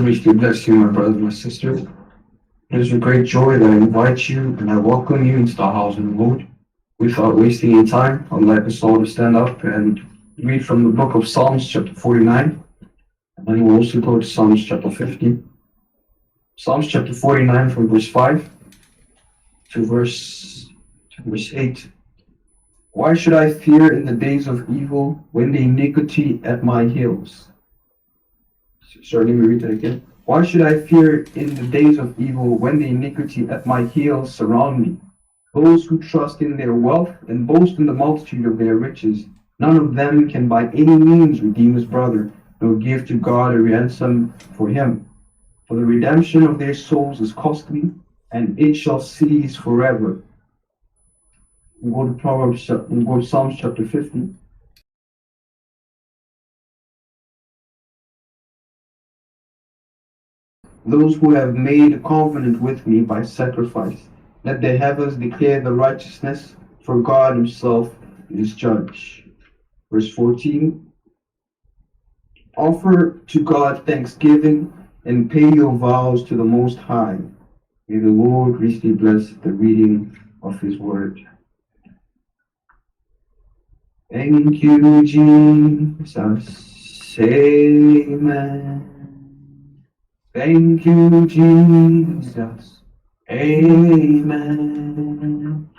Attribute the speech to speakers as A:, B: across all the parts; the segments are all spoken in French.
A: Lord richly bless you, my brothers and my sisters. It is with great joy that I invite you and I welcome you into the house of the Lord. Without wasting any time, I'd like us all to stand up and read from the book of Psalms chapter 49. And then we'll also go to Psalms chapter 50. Psalms chapter 49 from verse 5 to verse 8. Why should I fear in the days of evil when the iniquity at my heels? Sorry, let me read that again. Why should I fear in the days of evil when the iniquity at my heels surround me? Those who trust in their wealth and boast in the multitude of their riches, none of them can by any means redeem his brother, nor give to God a ransom for him. For the redemption of their souls is costly, and it shall cease forever. We'll go to Psalms chapter 50. Those who have made a covenant with me by sacrifice, let the heavens declare the righteousness, for God himself is judge. Verse 14. Offer to God thanksgiving and pay your vows to the Most High. May the Lord richly bless the reading of his word. Thank you, Jesus. Amen. Thank you, Jesus. Amen.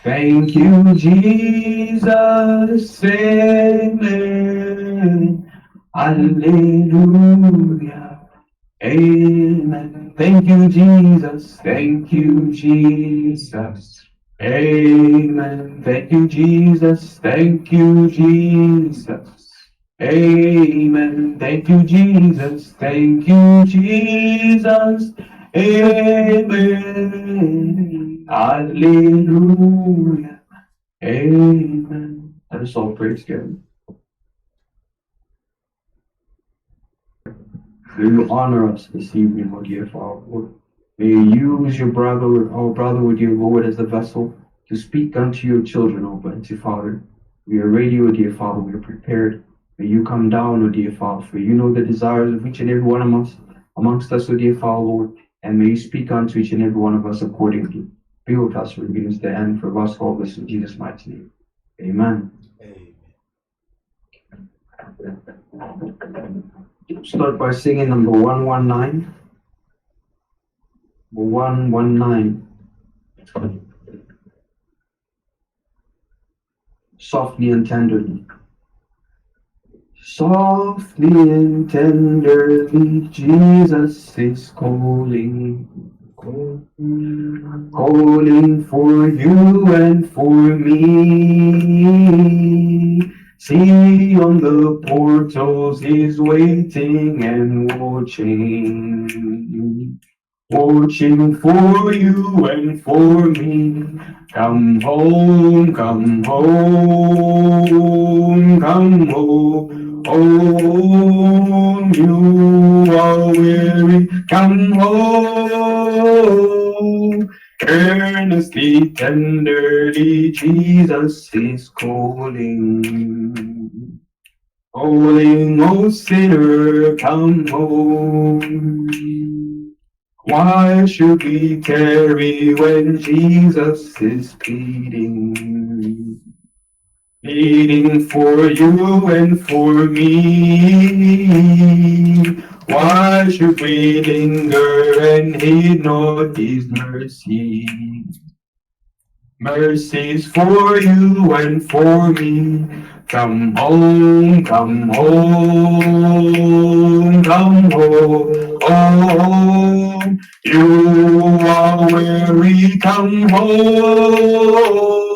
A: Thank you, Jesus. Amen. Hallelujah. Amen. Thank you, Jesus. Thank you, Jesus. Amen. Thank you, Jesus. Thank you, Jesus. Amen. Thank you, Jesus. Thank you, Jesus. Amen. Hallelujah. Amen. Let us all pray together. May you honor us this evening, O dear Father, Lord. May you use your brother, our brother, O dear Lord, as the vessel to speak unto your children, O blessed Father. We are ready, O dear Father. We are prepared. May you come down, O dear Father, for you know the desires of each and every one amongst us, O dear Father, Lord, and may you speak unto each and every one of us accordingly. Be with us from beginning to the end, for us all this in Jesus' mighty name. Amen. Amen. Start by singing number 119. 119. Softly and tenderly. Softly and tenderly, Jesus is calling, calling for you and for me. See on the portals he's waiting and watching, watching for you and for me. Come home, come home, come home. Oh, you are weary, come home. Earnestly, tenderly, Jesus is calling. Calling, oh sinner, come home. Why should we tarry when Jesus is pleading? Pleading for you and for me. Why should we linger and heed not his mercy? Mercies for you and for me. Come home, come home, come home. Oh, you are weary, come home.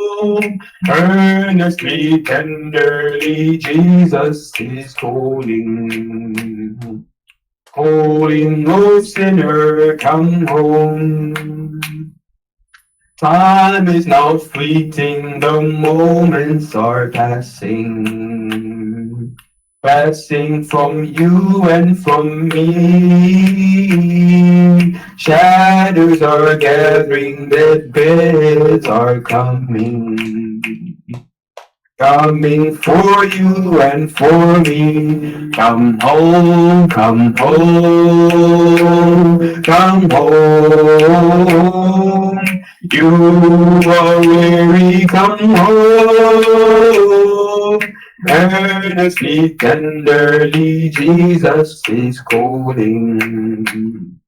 A: Earnestly, tenderly, Jesus is calling. Calling, oh sinner, come home. Time is now fleeting, the moments are passing. Passing from you and from me. Shadows are gathering, dead beds are coming. Coming for you and for me. Come home, come home, come home. You are weary, come home. Earnestly, tenderly, Jesus is calling.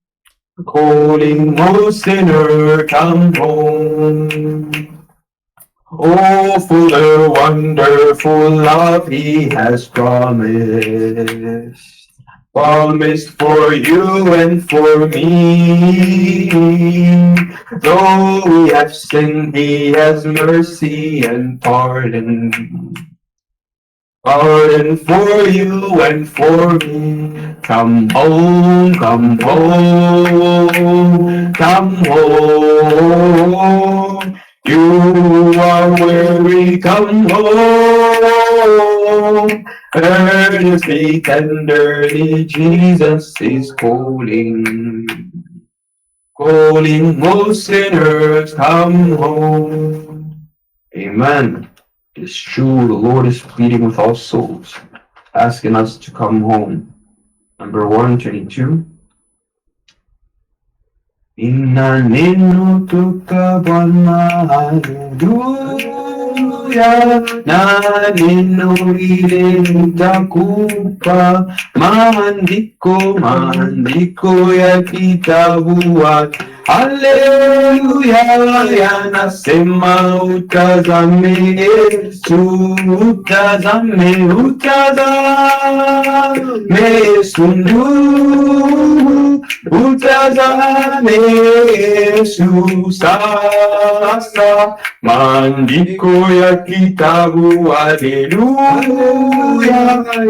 A: Calling, oh sinner, come home. Oh, fuller, wonderful love he has promised. Promised for you and for me. Though we have sinned, he has mercy and pardon. Pardon for you and for me. Come home, come home, come home. You are weary, come home. Earnestly, tenderly, Jesus is calling. Calling, oh sinners, come home. Amen. It's true, the Lord is pleading with all souls, asking us to come home. Number 122. Inna ninu tuka Bwana, haleluya, na neno ile nitakupa, maandiko ya kitabu wake. Haleluya, yanasema utazame Yesu, utazame Yesu ndugu, utazame Yesu sasa, maandiko ya kitabu haleluya,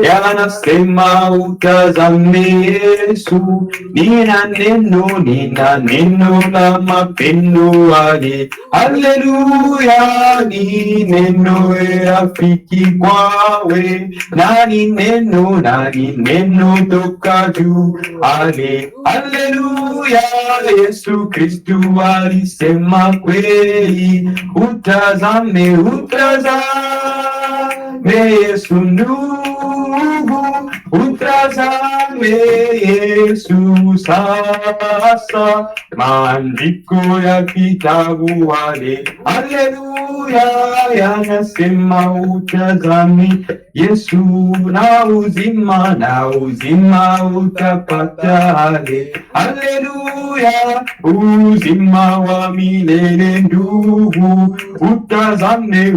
A: yanasema utazame Yesu. Nina neno la mapendo hale, haleluya, ni neno rafiki kwawe, nani neno toka juu hale, haleluya, Yesu Kristu alisema kweli, utazame Yesu ndugu, utazame Yesu sasa, maandiko ya kitabu hale, haleluya, yanasema utazame Yesu, na uzima utapata hale, haleluya, uzima wa milele ndugu, utazame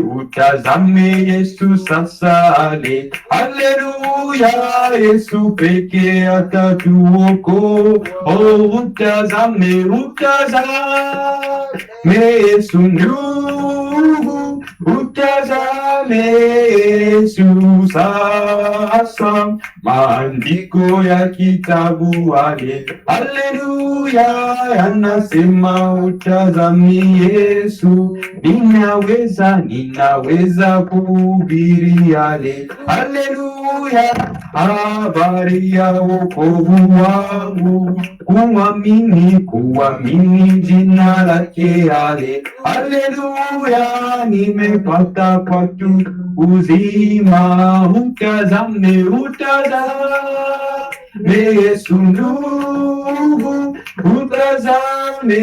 A: Yesu sasa hale, haleluya, Yesu peke atatuokoa. Oh, utazame Yesu ndugu, utazame Yesu sasa, maandiko ya kitabu hale, haleluya, yanasema utazame Yesu. Ninaweza kuhubiri hale, haleluya, habari ya wokovu wangu, kuamini jina lake hale, haleluya, nimepata kwatu uzima. Utazame Yesu ndugu, utazame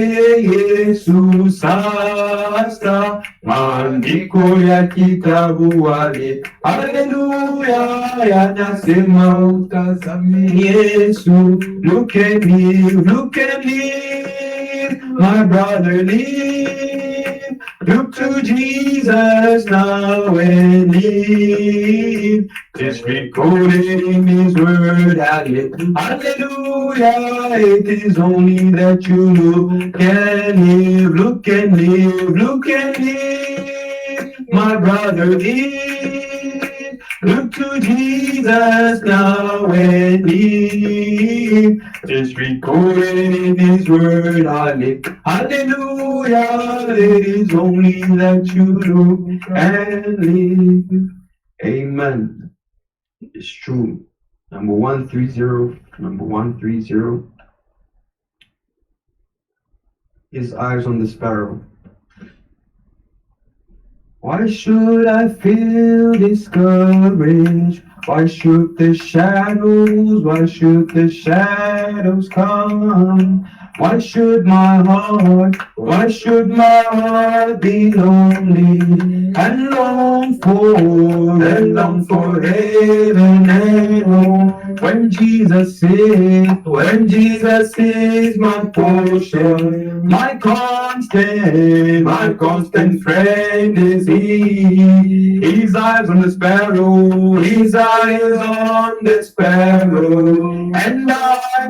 A: Yesu sasa, maandiko ya kitabu hale, haleluya, yanasema utazame Yesu. Look at me, my brother, live. Look to Jesus now and live. Just recorded in His word, hallelujah. It is only that you look and live, my brother, live. Look to Jesus now and live. Just recorded in His word, hallelujah. It is only that you look and live. Amen. It's true. Number 130. His eyes on the sparrow. Why should I feel discouraged? Why should the shadows come? Why should my heart be lonely and long for heaven and home? When Jesus is my portion, my constant friend is He. His eyes on the sparrow, His eyes on the sparrow, and I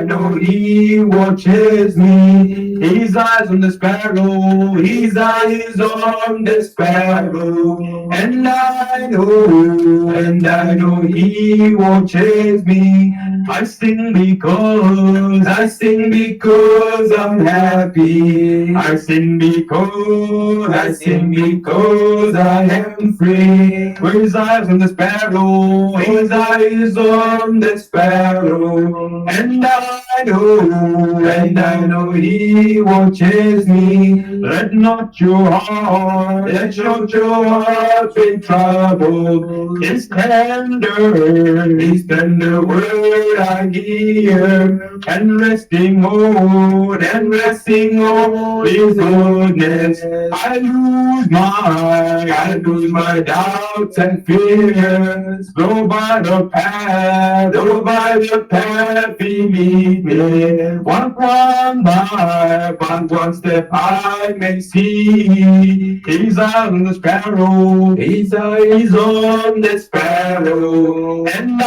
A: know He watches me. His eyes on the sparrow, His eyes on the sparrow, and I know He watches me. I sing because I'm happy. I sing because I am free. His eyes on the sparrow, His eyes on the sparrow, and I know He watches me. Let not your heart be troubled. His tender word I hear, and resting on His goodness. I lose my doubts and fears. Go by the path He lead me. One step I may see. His eye on the sparrow, His eyes on the sparrow, and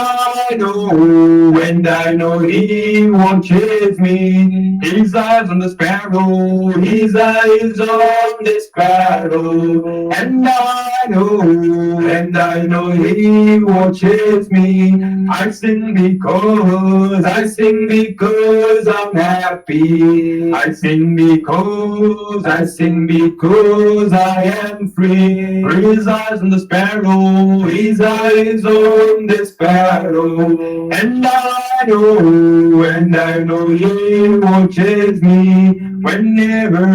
A: I know He watches me. His eyes on the sparrow, His eyes on the sparrow, and I know He watches me. I sing because I'm happy. I sing because I am free. His eyes on the sparrow, His eyes on the sparrow, and I know He watches me. Whenever I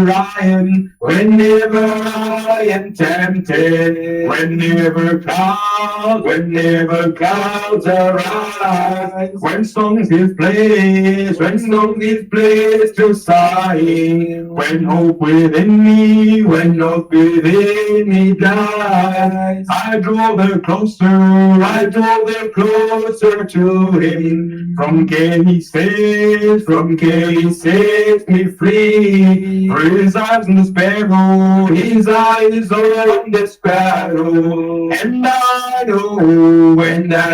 A: am tempted, whenever clouds arise, when songs give place to sighing, when hope within me dies, I draw them closer to Him. From care He saves me free. His eyes on the sparrow, His eyes on the sparrow, and I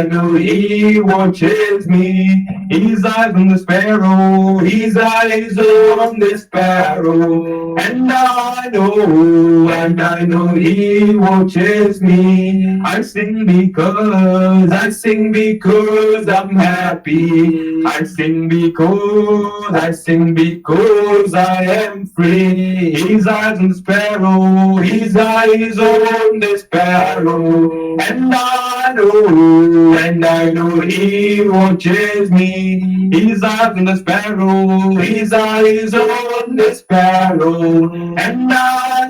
A: know He watches me. His eyes on the sparrow, His eyes on the sparrow, and I know He watches me. I sing because I'm happy. I sing because I am free. His eyes on the sparrow, His eyes on the sparrow, and I know He watches me. His eyes on the sparrow, His eyes on the sparrow, and I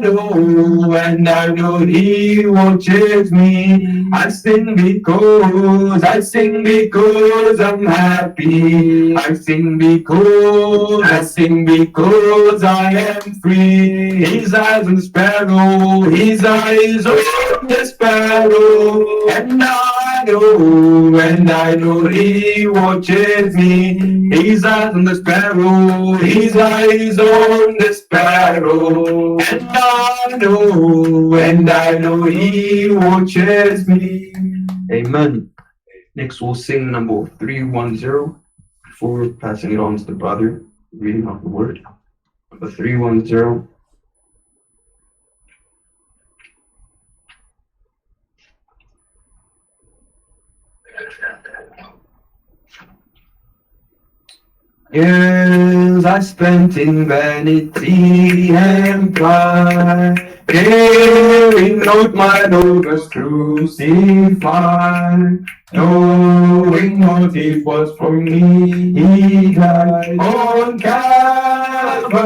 A: know He watches me. I sing because I'm happy. I sing because I am free. His eyes on the sparrow, His eyes on the sparrow, and I know He watches me. His eyes on the sparrow, His eyes on the sparrow, and I know He watches me. Amen. Next we'll sing number 310 before passing it on to the brother, reading of the word. Number 310. Years I spent in vanity and pride, carrying out my Lord was crucified. Knowing what it was for me, He died on Calvary.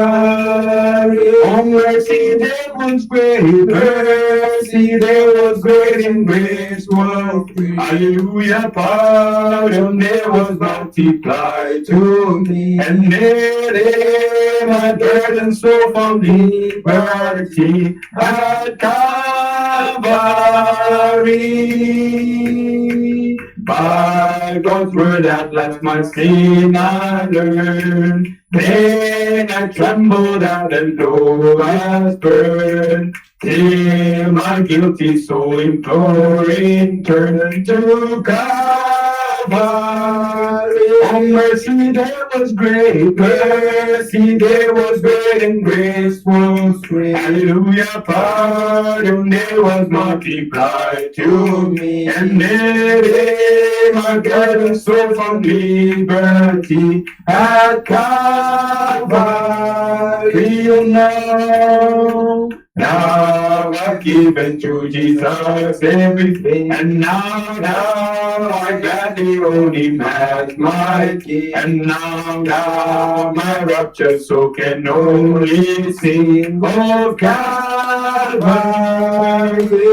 A: Oh, mercy, there was great mercy, there was great and grace was free. Hallelujah, pardon, there was multiplied to me. And there my burden so found liberty at Calvary. By God's word at last my sin I learned. Then I trembled at the door as burned. Till my guilty soul imploring turned to Calvary. Oh, mercy, there was great mercy, there was great and grace was free. Hallelujah, pardon, there was multiplied to me. And there my burden so from liberty at Calvary. You know, now I've given to Jesus everything, and now I gladly own him as my king. And now my raptured soul can only sing of Calvary.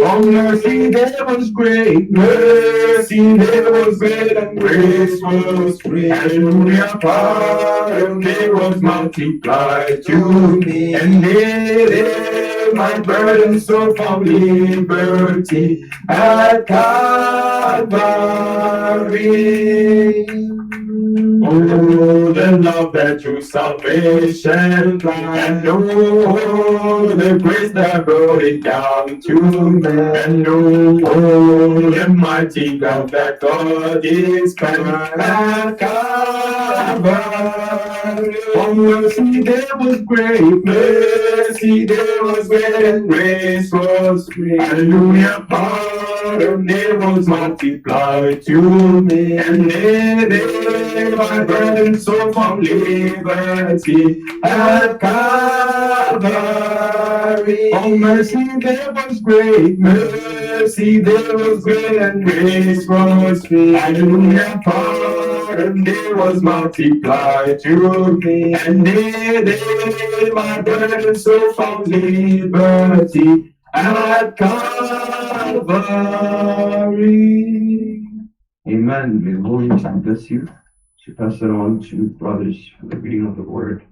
A: Oh, mercy, there was great mercy, there was great and grace was free. Hallelujah, pardon, there was multiplied to me. And there my burden so from liberty at Calvary. Oh, the love that true salvation and oh, the grace that brought it down to me. And oh, the mighty God that God is kind at Calvary. Oh, mercy, there was great mercy, there was great and grace was free. Hallelujah, pardon, there was multiplied to me. And there my burden so from liberty at Calvary. Oh, mercy, there was great mercy, there was great and grace was free. Hallelujah, pardon, there was multiplied to me. And there my burden so from liberty at Calvary. Amen. May the Lord bless you. To pass it on to brothers for the reading of the word.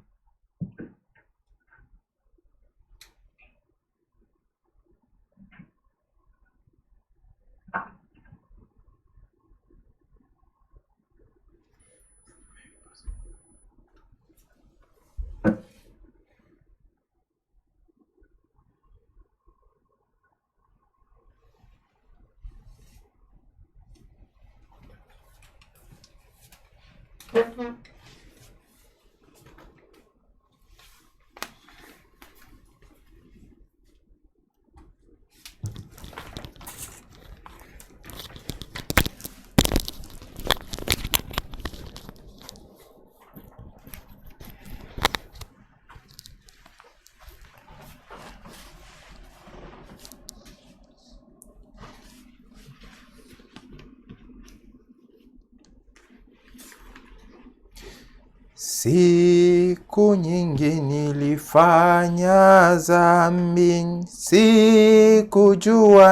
B: Siku nyingi nilifanya dhambi, sikujua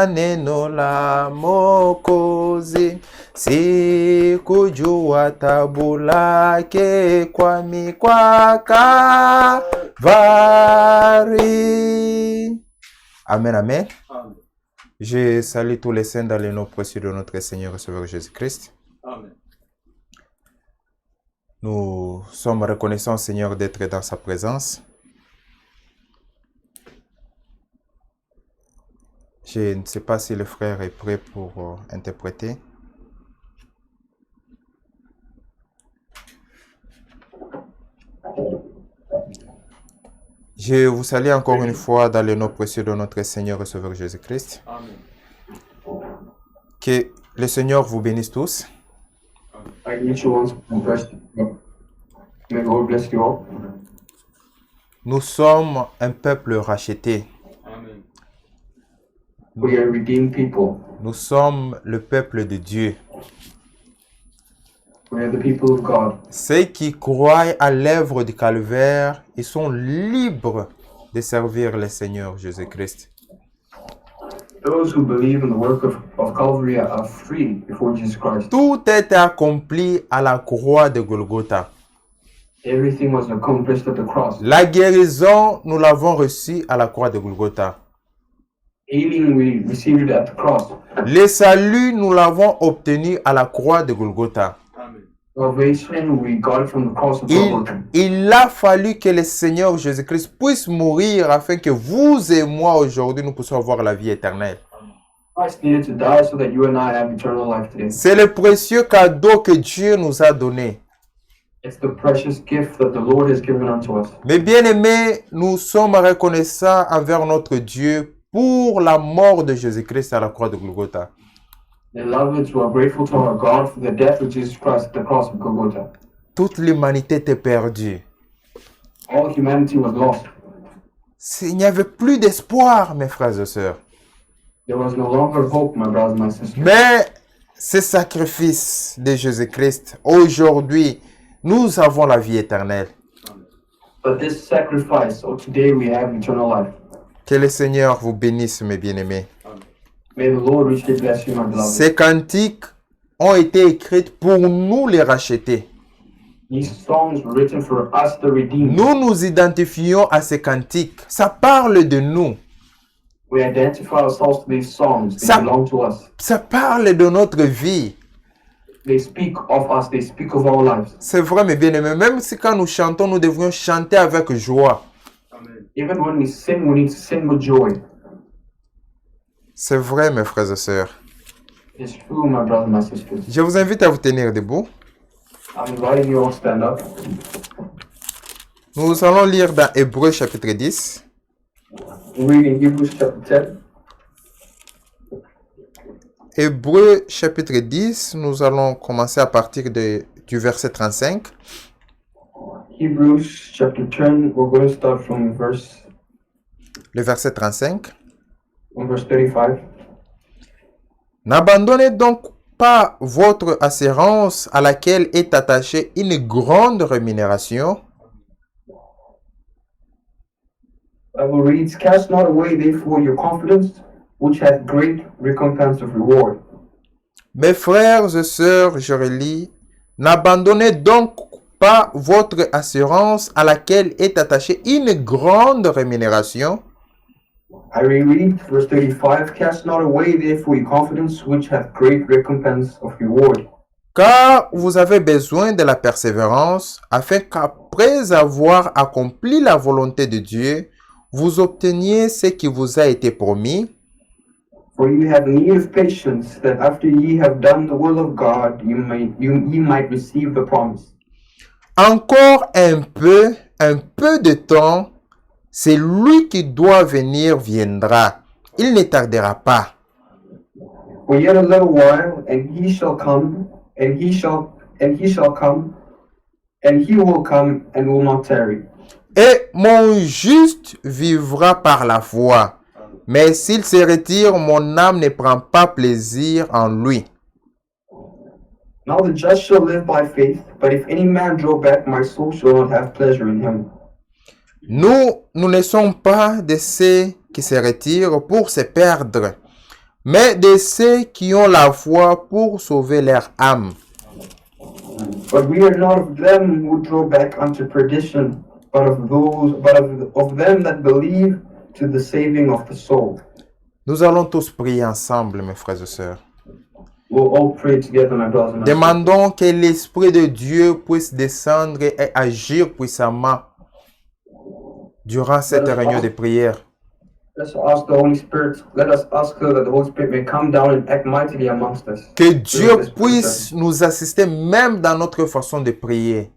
B: neno la Mwokozi, sikujua tabu lake kwami kwa Calvary. Amen, amen.
C: Amen.
B: Je salue tous les saints dans le nom précieux de notre Seigneur et Sauveur Jésus-Christ.
C: Amen.
B: Nous sommes reconnaissants, Seigneur, d'être dans sa présence. Je ne sais pas si le frère est prêt pour interpréter. Je vous salue encore une fois dans le nom précieux de notre Seigneur et Sauveur Jésus-Christ.
C: Amen.
B: Que le Seigneur vous bénisse tous.
A: I need you once bless you. May the Lord bless you all.
B: Nous sommes un peuple racheté.
C: Amen.
A: We are redeemed people.
B: Nous sommes le peuple de Dieu.
A: We are the people of God.
B: Ceux qui croient à l'œuvre du calvaire, ils sont libres de servir le Seigneur Jésus-Christ.
A: Those who believe in the work of Calvary are free before Jesus Christ.
B: Tout est accompli à la croix de Golgotha.
A: Everything was accomplished at the cross.
B: La guérison, nous l'avons reçue à la croix de Golgotha.
A: Healing, we received it at the cross.
B: Le salut, nous l'avons obtenu à la croix de Golgotha.
A: Salvation, we got it from the cross of Golgotha.
B: Il a fallu que le Seigneur Jésus-Christ puisse mourir afin que vous et moi aujourd'hui nous puissions avoir la vie éternelle.
A: Christ needed to die so that you and I have eternal life today.
B: C'est le précieux cadeau que Dieu nous a donné.
A: It's the precious gift that the Lord has given unto us.
B: Mes bien-aimés, nous sommes reconnaissants envers notre Dieu pour la mort de Jésus-Christ à la croix de Golgotha.
A: Beloved, we are grateful to our God for the death of Jesus Christ at the cross of Golgotha.
B: Toute l'humanité était perdue.
A: All humanity was lost.
B: Il n'y avait plus d'espoir, mes frères et sœurs.
A: There was no longer hope, my brothers and my sisters.
B: Mais ce sacrifice de Jésus-Christ, aujourd'hui, nous avons la vie éternelle.
A: But this sacrifice, so today we have eternal life.
B: Que le Seigneur vous bénisse, mes bien-aimés.
A: May the Lord richly bless you, my beloved.
B: Ces cantiques ont été écrits pour nous les racheter.
A: These songs were written for us, the redeemed.
B: Nous nous identifions à ces cantiques. Ça parle de nous.
A: We identify ourselves to these songs. They
B: Ça-
A: belong to us.
B: Ça parle de notre vie.
A: They speak of us. They speak of our lives.
B: C'est vrai, mes bien-aimés. Même si quand nous chantons, nous devrions chanter avec joie.
A: Even when we sing, we need to sing with joy.
B: C'est vrai, mes frères et sœurs.
A: It's true, my brothers and my sisters.
B: Je vous invite à vous tenir debout.
A: I'm inviting you all to stand up.
B: Nous allons lire dans Hébreux chapitre 10.
A: We read in Hebrews chapter 10.
B: Hébreux chapitre 10, nous allons commencer à partir du verset 35.
A: Hebrews chapter 10. We're going to start from
B: Le verset 35.
A: verse 35.
B: N'abandonnez donc pas votre assurance à laquelle est attachée une grande rémunération,
A: Bible reads, "Cast not away therefore your confidence, which hath great recompense of reward."
B: Mes frères et sœurs, je relis, n'abandonnez donc pas votre assurance à laquelle est attachée une grande rémunération,
A: I reread verse 35, "Cast not away therefore your confidence, which hath great recompense of reward."
B: car vous avez besoin de la persévérance, afin qu'après avoir accompli la volonté de Dieu, vous obteniez ce qui vous a été promis.
A: For you have need of patience, that after ye have done the will of God, ye might receive the promise.
B: Encore un peu de temps, c'est lui qui doit venir viendra. Il ne tardera pas.
A: For yet a little while, and he shall come, and he will come, and will not tarry.
B: Et mon juste vivra par la foi. Mais s'il se retire, mon âme ne prend pas plaisir en lui.
A: Now the just shall live by faith, but if any man draw back, my soul shall not have pleasure in him.
B: Nous ne sommes pas de ceux qui se retirent pour se perdre, mais de ceux qui ont la foi pour sauver leur âme.
A: But we are not of them who draw back unto perdition, but of them that believe to the saving of the soul.
B: Nous allons tous prier ensemble, mes frères et sœurs.
A: We'll all pray together, my brothers and my sisters.
B: Demandons que l'Esprit de Dieu puisse descendre et agir puissamment durant cette réunion de prière.
A: Let's ask the Holy Spirit. Let us ask that the Holy Spirit may come down and act mightily amongst us.
B: Que Dieu puisse nous assister même dans notre façon de prier.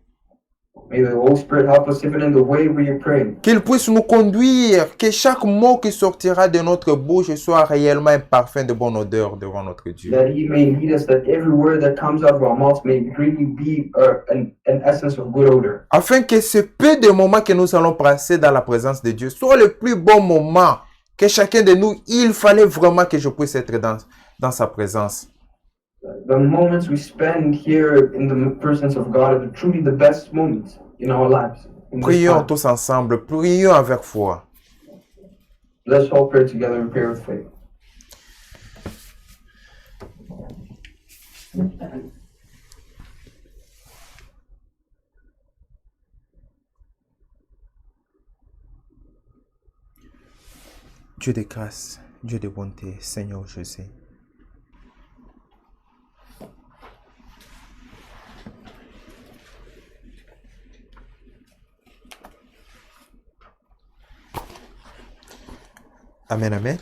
A: May the Holy Spirit help us even in the way we pray.
B: Qu'il puisse nous conduire, que chaque mot qui sortira de notre bouche soit réellement un parfum de bonne odeur devant notre Dieu.
A: That He may lead us, that every word that comes out of our mouths may really be an essence of good odor.
B: Afin que ce peu de moments que nous allons passer dans la présence de Dieu soit le plus bon moment que chacun de nous, il fallait vraiment que je puisse être dans sa présence.
A: The moments we spend here in the presence of God are truly the best moments in our lives. In this
B: Prions
A: time.
B: tous ensemble, prions avec foi.
A: Let's all pray together in prayer of faith.
B: Dieu de grâce, Dieu de bonté, Seigneur Jésus. Amen, amen.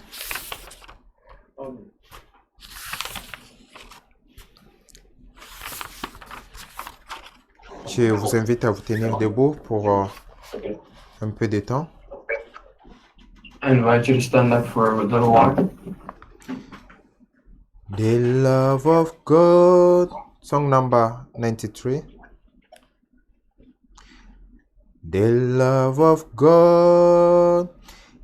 B: Je vous invite à vous tenir debout pour un peu de temps.
A: I invite you to stand up for a little while.
B: The love of God, song number 93. The love of God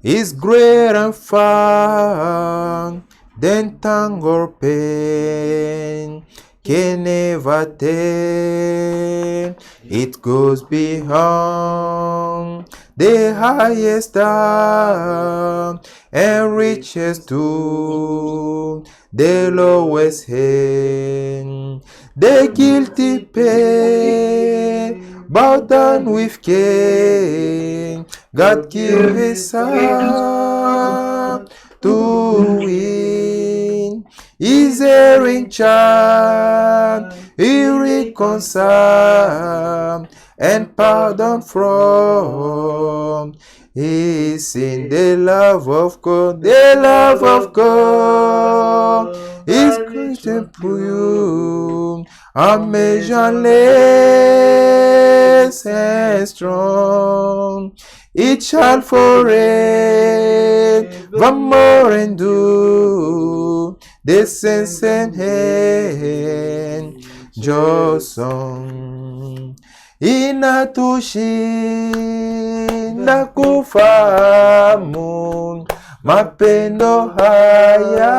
B: is great and far than tongue or pain can never tell. It goes beyond the highest star and reaches to the lowest hand. The guilty pay, bowed down with cane. God give His Son to win His erring child. He reconciled and pardon from His sin. The love of God, the love of God is Christian for you, measureless and strong. It shall forevermore endure the sense and hand just song. Inatushinda kufahamu mapendo haya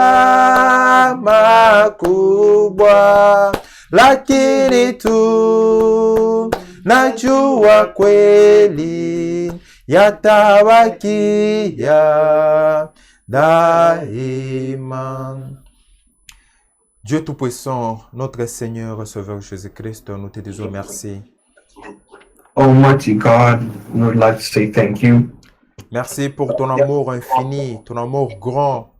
B: makubwa, lakini tu najua kweli yatabakia daima. Dieu Tout-Puissant, notre Seigneur et Sauveur Jésus-Christ, nous te disons merci.
A: Almighty God, we would like to say thank you.
B: Merci pour ton amour infini, ton amour grand.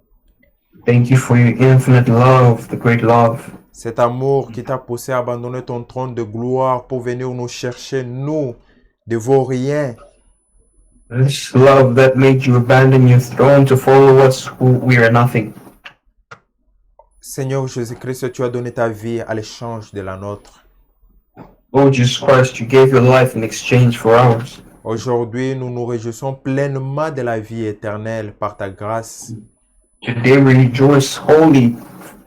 A: Thank you for your infinite love, the great love.
B: Cet amour qui t'a poussé à abandonner ton trône de gloire pour venir nous chercher, nous, de vos rien.
A: This love that made you abandon your throne to follow us who we are nothing.
B: Seigneur Jésus-Christ, tu as donné ta vie à l'échange de la nôtre.
A: Lord Jesus Christ, you gave your life in exchange for ours.
B: Aujourd'hui, nous nous réjouissons pleinement de la vie éternelle par ta grâce.
A: Today we rejoice wholly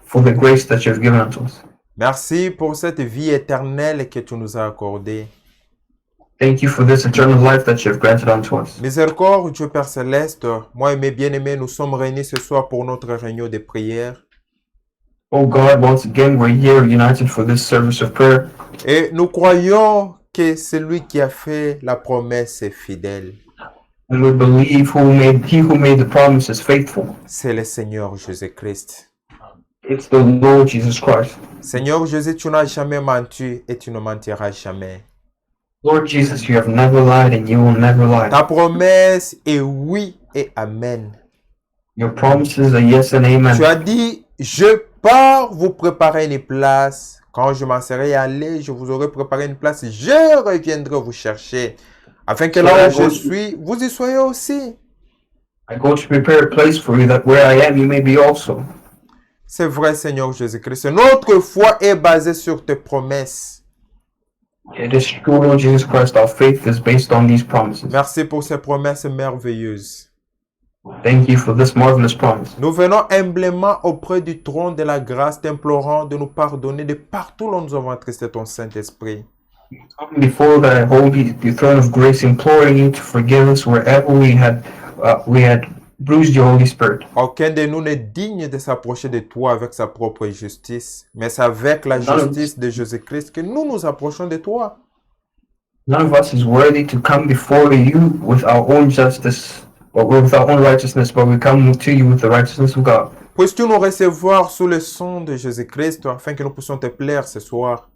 A: for the grace that you have given unto us.
B: Merci pour cette vie éternelle que tu nous as accordée.
A: Thank you for this eternal life that you have granted unto us.
B: Miséricorde, Dieu Père Céleste, moi et mes bien-aimés, nous sommes réunis ce soir pour notre réunion de prière.
A: Oh God, once again we're here united for this service of prayer.
B: Et nous croyons que celui qui a fait la promesse est fidèle.
A: And we believe he who made the promise is faithful.
B: C'est le Seigneur Jésus-Christ.
A: It's the Lord Jesus Christ.
B: Seigneur Jésus, tu n'as jamais menti et tu ne mentiras jamais.
A: Lord Jesus, you have never lied and you will never lie.
B: Ta promesse est oui et amen.
A: Your promises are yes and amen.
B: Tu as dit, je pars vous préparer une place. Quand je m'en serai allé, je vous aurai préparé une place. Je reviendrai vous chercher. Afin que là où je suis, vous y soyez aussi.
A: I go to prepare a place for you that where I am, you may be also.
B: C'est vrai, Seigneur Jésus-Christ. Notre foi est basée sur tes promesses.
A: It is true, Lord Jesus Christ. Our faith is based on these promises.
B: Merci pour ces promesses merveilleuses.
A: Thank you for this marvelous promise.
B: Nous venons humblement auprès du trône de la grâce, t'implorant de nous pardonner de partout où nous avons attristé ton Saint-Esprit.
A: Come before the throne of grace, imploring you to forgive us wherever we had bruised your Holy Spirit.
B: Aucun de nous n'est digne de s'approcher de toi avec sa propre justice, mais c'est avec la justice de Jésus-Christ que nous nous approchons de toi.
A: None of us is worthy to come before you with our own justice, with our own righteousness, but we come to you with the righteousness of God.
B: Puisses-tu nous recevoir sous le sang de Jésus-Christ afin que nous puissions te plaire ce soir?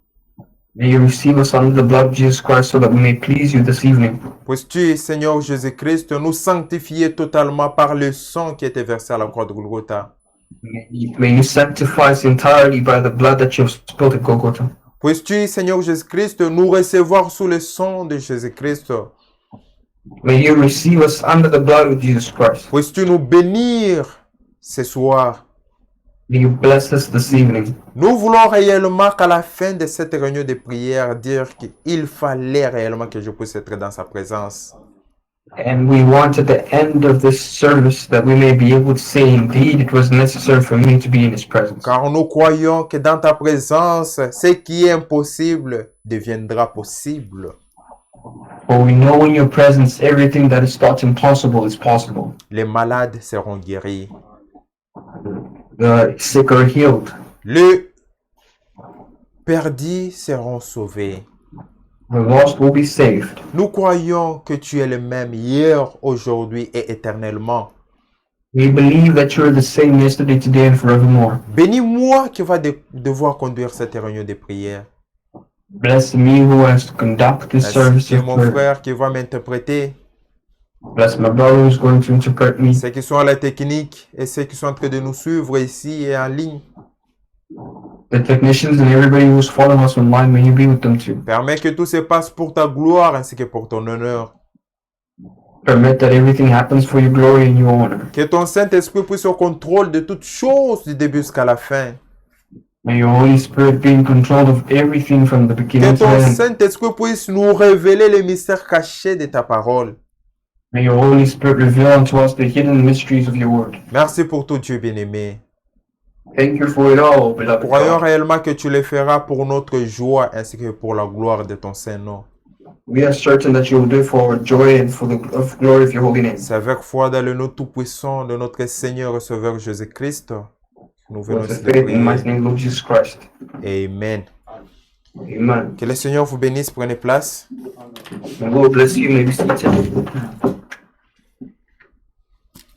A: May you receive us under the blood of Jesus Christ so that we may please you this evening.
B: Puisses-tu, Seigneur Jésus-Christ, nous sanctifier totalement par le sang qui était versé à la croix de Golgotha?
A: May you sanctify us entirely by the blood that you have spilled at Golgotha.
B: Puisses-tu, Seigneur Jésus-Christ, nous recevoir sous le sang de Jésus-Christ?
A: May you receive us under the blood of Jesus Christ.
B: Puisses-tu nous bénir ce soir?
A: May you bless us this evening.
B: Nous voulons réellement qu'à la fin de cette réunion de prière, dire qu'il fallait réellement que je puisse être dans sa présence.
A: And we want at the end of this service that we may be able to say, indeed, it was necessary for me to be in His presence.
B: Car nous croyons que dans ta présence, ce qui est impossible deviendra possible.
A: For we know in your presence, everything that is thought impossible is possible.
B: Les malades seront guéris.
A: The sick are healed.
B: Les perdus seront sauvés.
A: The lost will be saved.
B: Nous croyons que tu es le même hier, aujourd'hui et éternellement.
A: We believe that you are the same yesterday, today, and forevermore.
B: Bénis-moi qui va devoir conduire cette réunion de prière.
A: Bless me who has to conduct this service
B: Ainsi que
A: of
B: mon
A: prayer.
B: frère qui va m'interpréter.
A: Bless my brother who's going to interpret me.
B: Ceux qui sont à la technique et ceux qui sont en train de nous suivre ici et en ligne.
A: The technicians and everybody who's following us online, may you be with them too.
B: Permets que tout se passe pour ta gloire ainsi que pour ton honneur.
A: Permit that everything happens for your glory and your honor.
B: Que ton Saint-Esprit puisse au contrôle de toutes choses du début jusqu'à la fin.
A: May your Holy Spirit be in control of everything from the
B: Que
A: beginning to
B: ton
A: the end.
B: Saint-Esprit puisse nous révéler les mystères cachés de ta parole.
A: May your Holy Spirit reveal unto us the hidden mysteries of your word.
B: Merci pour tout, Dieu bien-aimé.
A: Thank you for it all, beloved
B: Croyons
A: God.
B: réellement que tu le feras pour notre joie ainsi que pour la gloire de ton Saint-Nom.
A: We are certain that you will do it for our joy and for the glory of your holy name.
B: C'est avec foi dans le nom tout-puissant de notre Seigneur et Sauveur Jésus-Christ que nous venons
A: With the
B: ici de
A: faith in the mighty
B: prier.
A: name of Jesus Christ.
B: Amen.
A: Amen.
B: Que le Seigneur vous bénisse. Prenez place.
A: The Lord bless you. May be seated.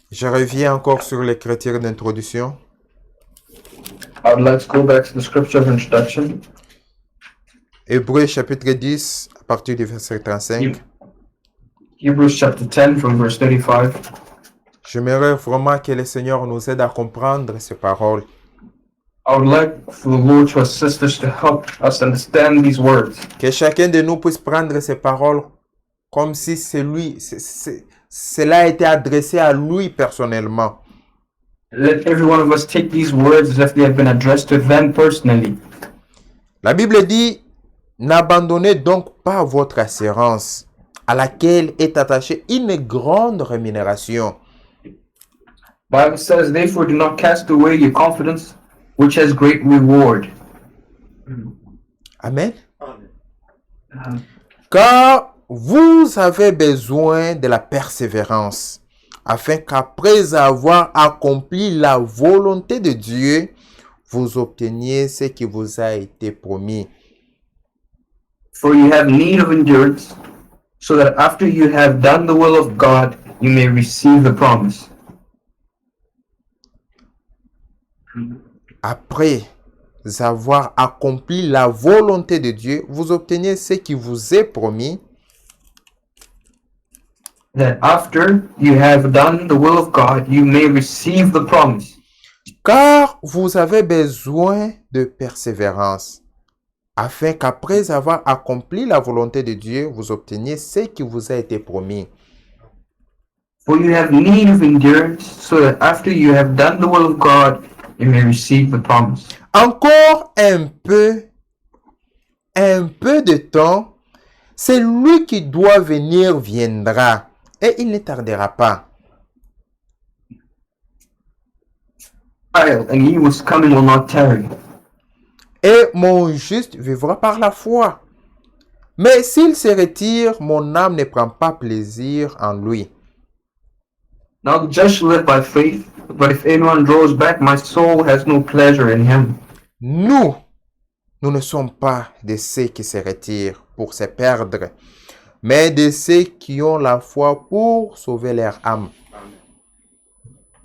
B: Je reviens encore sur l'écriture d'introduction.
A: I would like to go back to the scripture of introduction.
B: Hébreux chapitre 10 à partir du verset 35.
A: Hebrews chapter 10 from verse 35.
B: J'aimerais vraiment que le Seigneur nous aide à comprendre ces paroles.
A: I would like for the Lord to assist us to help us understand these words.
B: Que chacun de nous puisse prendre ces paroles comme si cela a été adressé à lui personnellement.
A: Let every one of us take these words as if they have been addressed to them personally.
B: La Bible dit, n'abandonnez donc pas votre assurance, à laquelle est attachée une grande rémunération.
A: Bible says, therefore do not cast away your confidence, which has great reward.
B: Amen. Car vous avez besoin de la persévérance, afin qu'après avoir accompli la volonté de Dieu, vous obteniez ce qui vous a été promis.
A: For you have need of endurance, so that after you have done the will of God, you may receive the promise.
B: Après avoir accompli la volonté de Dieu, vous obteniez ce qui vous est promis.
A: That after you have done the will of God, you may receive the promise.
B: Car vous avez besoin de persévérance, afin qu'après avoir accompli la volonté de Dieu, vous obteniez ce qui vous a été promis.
A: For you have need of endurance, so that after you have done the will of God, you may receive the promise.
B: Encore un peu de temps, celui qui doit venir viendra, et il ne tardera pas.
A: And he who is coming will not tarry.
B: Et mon juste vivra par la foi. Mais s'il se retire, mon âme ne prend pas plaisir en lui.
A: Now the just shall live by faith, but if anyone draws back, my soul has no pleasure in him.
B: Nous ne sommes pas de ceux qui se retirent pour se perdre, mais de ceux qui ont la foi pour sauver leur âme.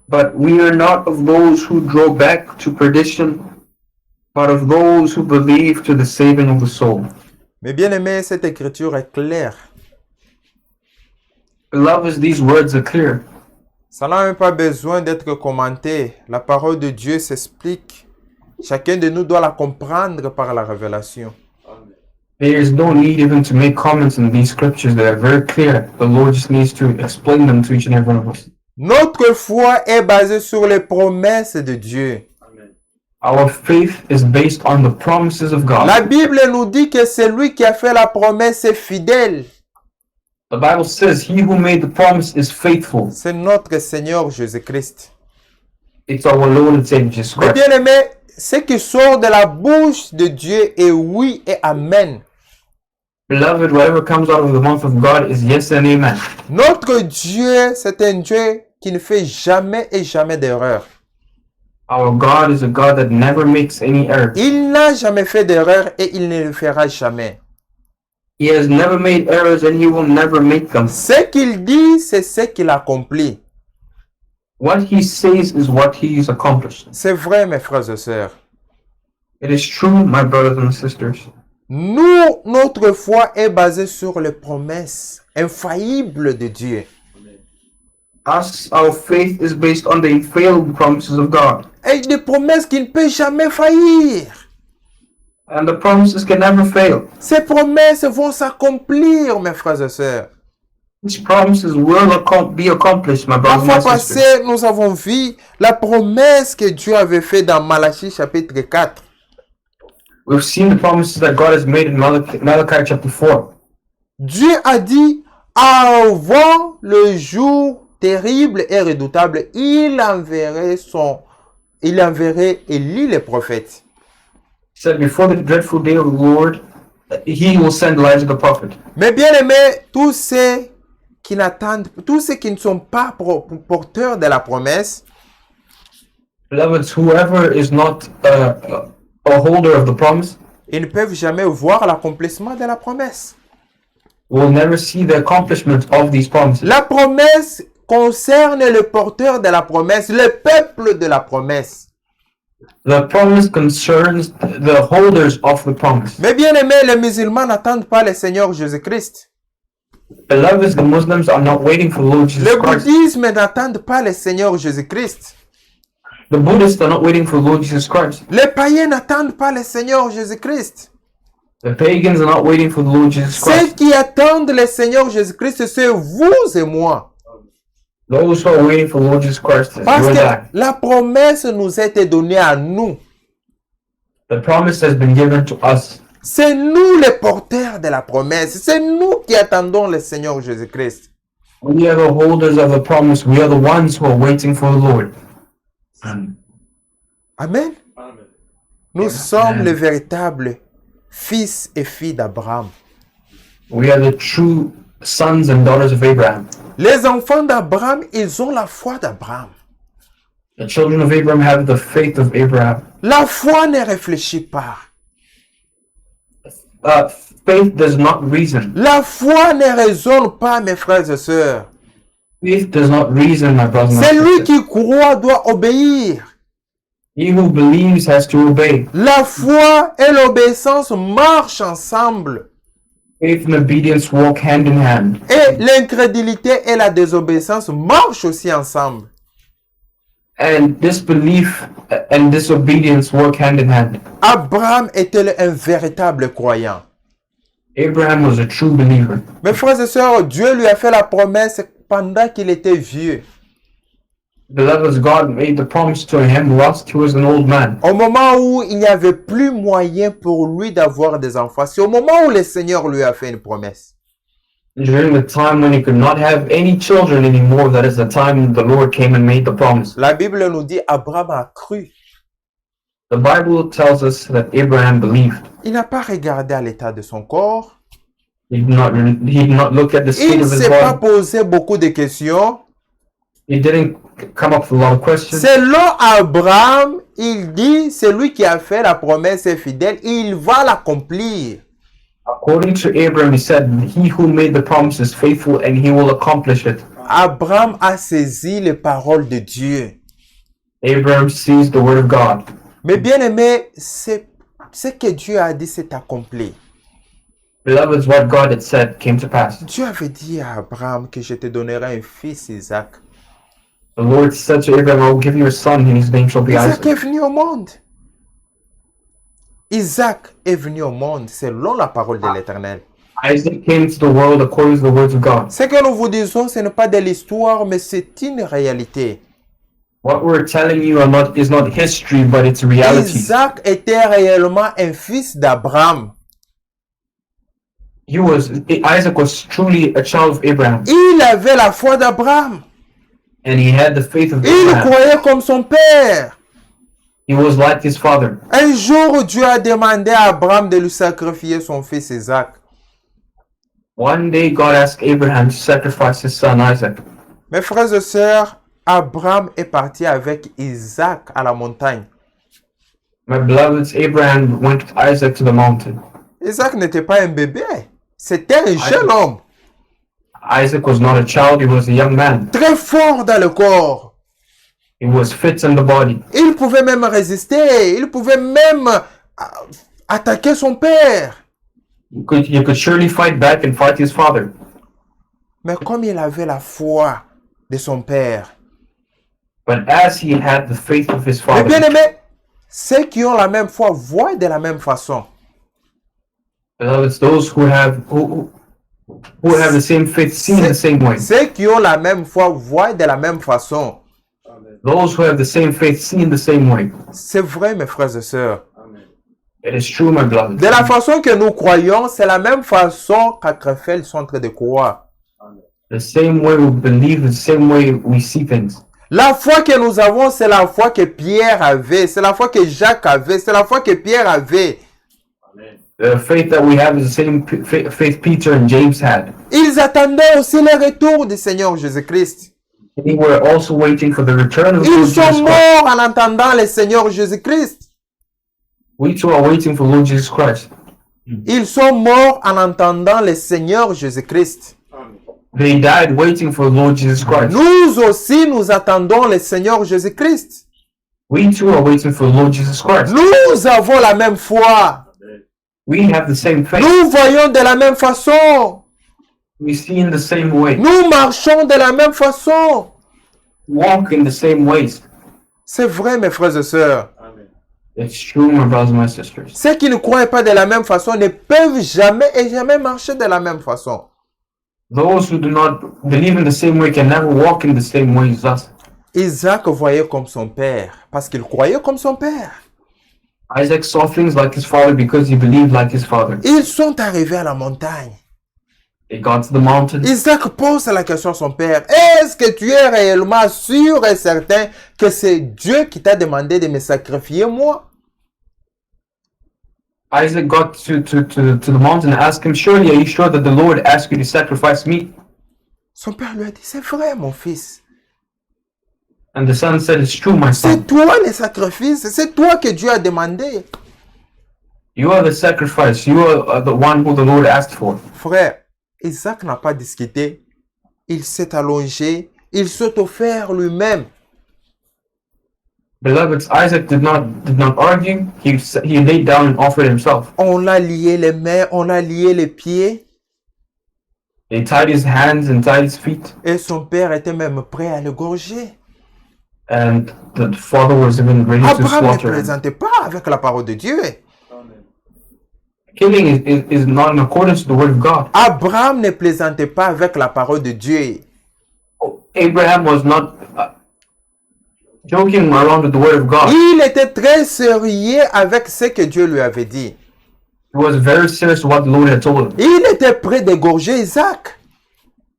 A: But we are not of those who draw back to perdition, but of those who believe to the saving of the soul.
B: Mais bien aimé, cette écriture est claire.
A: Beloved, these words are clear.
B: Ça n'a même pas besoin d'être commenté. La parole de Dieu s'explique. Chacun de nous doit la comprendre par la révélation.
A: There is no need even to make comments in these scriptures. They are very clear. The Lord just needs to explain them to each and every one of us.
B: Notre foi est basée sur les promesses de Dieu.
A: Our faith is based on the promises of God.
B: La Bible nous dit que celui qui a fait la promesse est fidèle.
A: The Bible says, he who made the promise is faithful.
B: C'est notre Seigneur Jésus-Christ.
A: It's our Lord and Savior Jesus
B: Mais
A: Christ.
B: bien aimé, ce qui sort de la bouche de Dieu est oui et amen.
A: Beloved, whatever comes out of the mouth of God is yes and amen.
B: Notre Dieu, c'est un Dieu qui ne fait jamais et jamais d'erreur.
A: Our God is a God that never makes any error.
B: Il n'a jamais fait d'erreur et il ne le fera jamais.
A: He has never made errors and he will never make them.
B: Ce qu'il dit, c'est ce qu'il accomplit.
A: What he says is what he's accomplished.
B: C'est vrai, mes frères et sœurs.
A: It is true, my brothers and sisters.
B: Nous, notre foi est basée sur les promesses infaillibles de Dieu.
A: Us, our faith is based on the infallible promises of God.
B: Et des promesses qui ne peuvent jamais faillir.
A: And the promises can never fail.
B: Ces promesses vont s'accomplir, mes frères et sœurs.
A: These promises will be accomplished, my
B: La
A: brothers
B: fois
A: and my sisters.
B: passée, nous avons vu la promesse que Dieu avait faite dans Malachie chapitre 4.
A: We've seen the promises that God has made in Malachi chapter 4.
B: Dieu a dit, avant le jour terrible et redoutable, il enverrait Élie le prophète.
A: He said, before the dreadful day of the Lord, he will send Elijah the prophet.
B: Mais bien aimé, tous ceux qui ne sont pas porteurs de la promesse,
A: Beloveds, whoever is not a holder of the promise
B: ils ne peuvent jamais voir l'accomplissement de la promesse.
A: will never see the accomplishment of these promises.
B: La promesse concerne le porteur de la promesse, le peuple de la promesse.
A: The promise concerns the holders of the promise.
B: Mais bien aimé, les musulmans n'attendent pas le Seigneur Jésus-Christ.
A: Beloveds, the Muslims are not waiting for the Lord Jesus
B: Le
A: Christ.
B: bouddhisme n'attend pas le Seigneur Jésus-Christ.
A: The Buddhists are not waiting for the Lord Jesus Christ.
B: Les païens n'attendent pas le Seigneur Jésus-Christ.
A: The pagans are not waiting for the Lord Jesus
B: Ceux
A: Christ.
B: qui attendent le Seigneur Jésus-Christ, c'est vous et moi.
A: Those who are waiting for the Lord Jesus Christ is
B: Parce
A: you and
B: que
A: I.
B: la promesse nous a été donnée à nous.
A: The promise has been given to us.
B: C'est nous les porteurs de la promesse. C'est nous qui attendons le Seigneur Jésus-Christ.
A: We are the holders of the promise. We are the ones who are waiting for the Lord.
B: Amen. Nous sommes les véritables fils et filles d'Abraham.
A: We are the true sons and daughters of Abraham.
B: Les enfants d'Abraham, ils ont la foi d'Abraham.
A: The children of Abraham have the faith of Abraham.
B: La foi ne réfléchit pas.
A: Faith does not reason.
B: La foi ne raisonne pas, mes frères et sœurs.
A: Faith does not reason, my brothers and
B: Celui
A: sisters.
B: qui croit doit obéir.
A: He who believes has to obey.
B: La foi et l'obéissance marchent ensemble.
A: Faith and obedience walk hand in hand.
B: Et l'incrédulité et la désobéissance marchent aussi ensemble.
A: And disbelief and disobedience work hand in hand.
B: Abraham était un véritable croyant.
A: Abraham was a true believer.
B: Mes frères et sœurs, Dieu lui a fait la promesse pendant qu'il était vieux.
A: Beloved, God made the promise to him whilst he was an old man.
B: Au moment où il n'y avait plus moyen pour lui d'avoir des enfants, c'est au moment où le Seigneur lui a fait une promesse.
A: During the time when he could not have any children anymore, that is the time the Lord came and made the promise.
B: La Bible nous dit Abraham a cru.
A: The Bible tells us that Abraham believed.
B: Il n'a pas regardé à l'état de son corps.
A: He did not look at the state
B: Il ne
A: of his
B: s'est pas
A: body.
B: posé beaucoup de questions.
A: He didn't come up with a lot of questions.
B: Selon Abraham, il dit, celui qui a fait la promesse est fidèle, il va l'accomplir.
A: According to Abraham, he said, he who made the promise is faithful and he will accomplish it.
B: Abraham a saisi les paroles de Dieu.
A: Abraham sees the word of God.
B: Mais bien aimé, c'est ce que Dieu a dit, c'est accompli.
A: Beloved, what God had said came to pass.
B: Dieu avait dit à Abraham que je te donnerai un fils, Isaac.
A: The Lord said to Abraham, I will give you a son, and his name shall be
B: Isaac est
A: Isaac.
B: venu au monde. Isaac est venu au monde selon la parole de l'Éternel.
A: Isaac came to the world according to the words of God.
B: Ce que nous vous disons, ce n'est pas de l'histoire, mais c'est une réalité.
A: What we're telling you is not history, but it's reality.
B: Isaac était réellement un fils d'Abraham.
A: Isaac was truly a child of Abraham,
B: Il avait la foi d'Abraham.
A: and he had the faith of
B: Il
A: Abraham.
B: croyait comme son père.
A: He was like his father.
B: Un jour, Dieu a demandé à Abraham de lui sacrifier son fils Isaac.
A: One day, God asked Abraham to sacrifice his son Isaac.
B: Mes frères et sœurs, Abraham est parti avec Isaac à la montagne.
A: My beloveds, Abraham went with Isaac to the mountain.
B: Isaac n'était pas un bébé, c'était un jeune homme,
A: Isaac was not a child, he was a young man.
B: très fort dans le corps.
A: He was fit in the body.
B: Il pouvait même résister, il pouvait même attaquer son père.
A: He could surely fight back and fight his father.
B: Mais comme il avait la foi de son père,
A: But as he had the faith of his
B: mais bien
A: father,
B: aimé, ceux qui ont la même foi voient de la même façon.
A: beloveds, those who have the same faith see in the same way.
B: Ceux qui ont la même foi voient de la même façon.
A: Those who have the same faith see in the same way.
B: C'est vrai, mes frères et sœurs.
A: It is true, my beloved.
B: De la façon que nous croyons, c'est la même façon qu'Akrefel sont en train de croire.
A: The same way we believe, the same way we see things.
B: La foi que nous avons, c'est la foi que Pierre avait, c'est la foi que Jacques avait, c'est la foi que Pierre avait.
A: The faith that we have is the same faith Peter and James had.
B: Ils attendaient aussi le retour du Seigneur Jésus-Christ.
A: They were also waiting for the return of the Lord
B: Ils sont
A: Jesus Christ.
B: morts en attendant le Seigneur Jésus-Christ.
A: We too are waiting for Lord Jesus Christ.
B: Ils sont morts en attendant le Seigneur Jésus-Christ.
A: They died waiting for Lord Jesus Christ.
B: Nous aussi, nous attendons le Seigneur Jésus-Christ.
A: We too are waiting for Lord Jesus Christ.
B: Nous avons la même foi.
A: We have the same faith.
B: Nous voyons de la même façon.
A: We see in the same way.
B: Nous marchons de la même façon.
A: Walk in the same ways.
B: C'est vrai, mes frères et sœurs.
A: It's true, my brothers and my sisters.
B: Ceux qui ne croient pas de la même façon ne peuvent jamais et jamais marcher de la même façon.
A: Those who do not believe in the same way can never walk in the same way as us.
B: Isaac voyait comme son père parce qu'il croyait comme son père.
A: Isaac saw things like his father because he believed like his father.
B: Ils sont arrivés à la montagne.
A: They got to the mountain.
B: Isaac pose la question à son père. Est-ce que tu es réellement sûr et certain que c'est Dieu qui t'a demandé de me sacrifier moi?
A: Isaac got to the mountain and asked him, surely are you sure that the Lord asked you to sacrifice me?
B: Son père lui a dit, c'est vrai mon fils.
A: And the son said, it's true, my son.
B: C'est toi le sacrifice, c'est toi que Dieu a demandé.
A: You are the sacrifice. You are the one who the Lord asked for.
B: Frère, Isaac n'a pas discuté. Il s'est allongé. Il s'est offert lui-même.
A: Beloved, Isaac did not argue. He laid down and offered himself.
B: On l'a lié les mains, on l'a lié les pieds.
A: They tied his hands and tied his feet.
B: Et son père était même prêt à l'égorger.
A: And the father was even ready to
B: Abraham ne
A: slaughter him.
B: plaisantait pas avec la parole de Dieu.
A: Killing is not in accordance with the word of God.
B: Abraham ne plaisantait pas avec la parole de Dieu.
A: Abraham was not joking around with the word of God.
B: Il était très sérieux avec ce que Dieu lui avait dit.
A: He was very serious with what the Lord had told him.
B: Il était prêt d'égorger Isaac.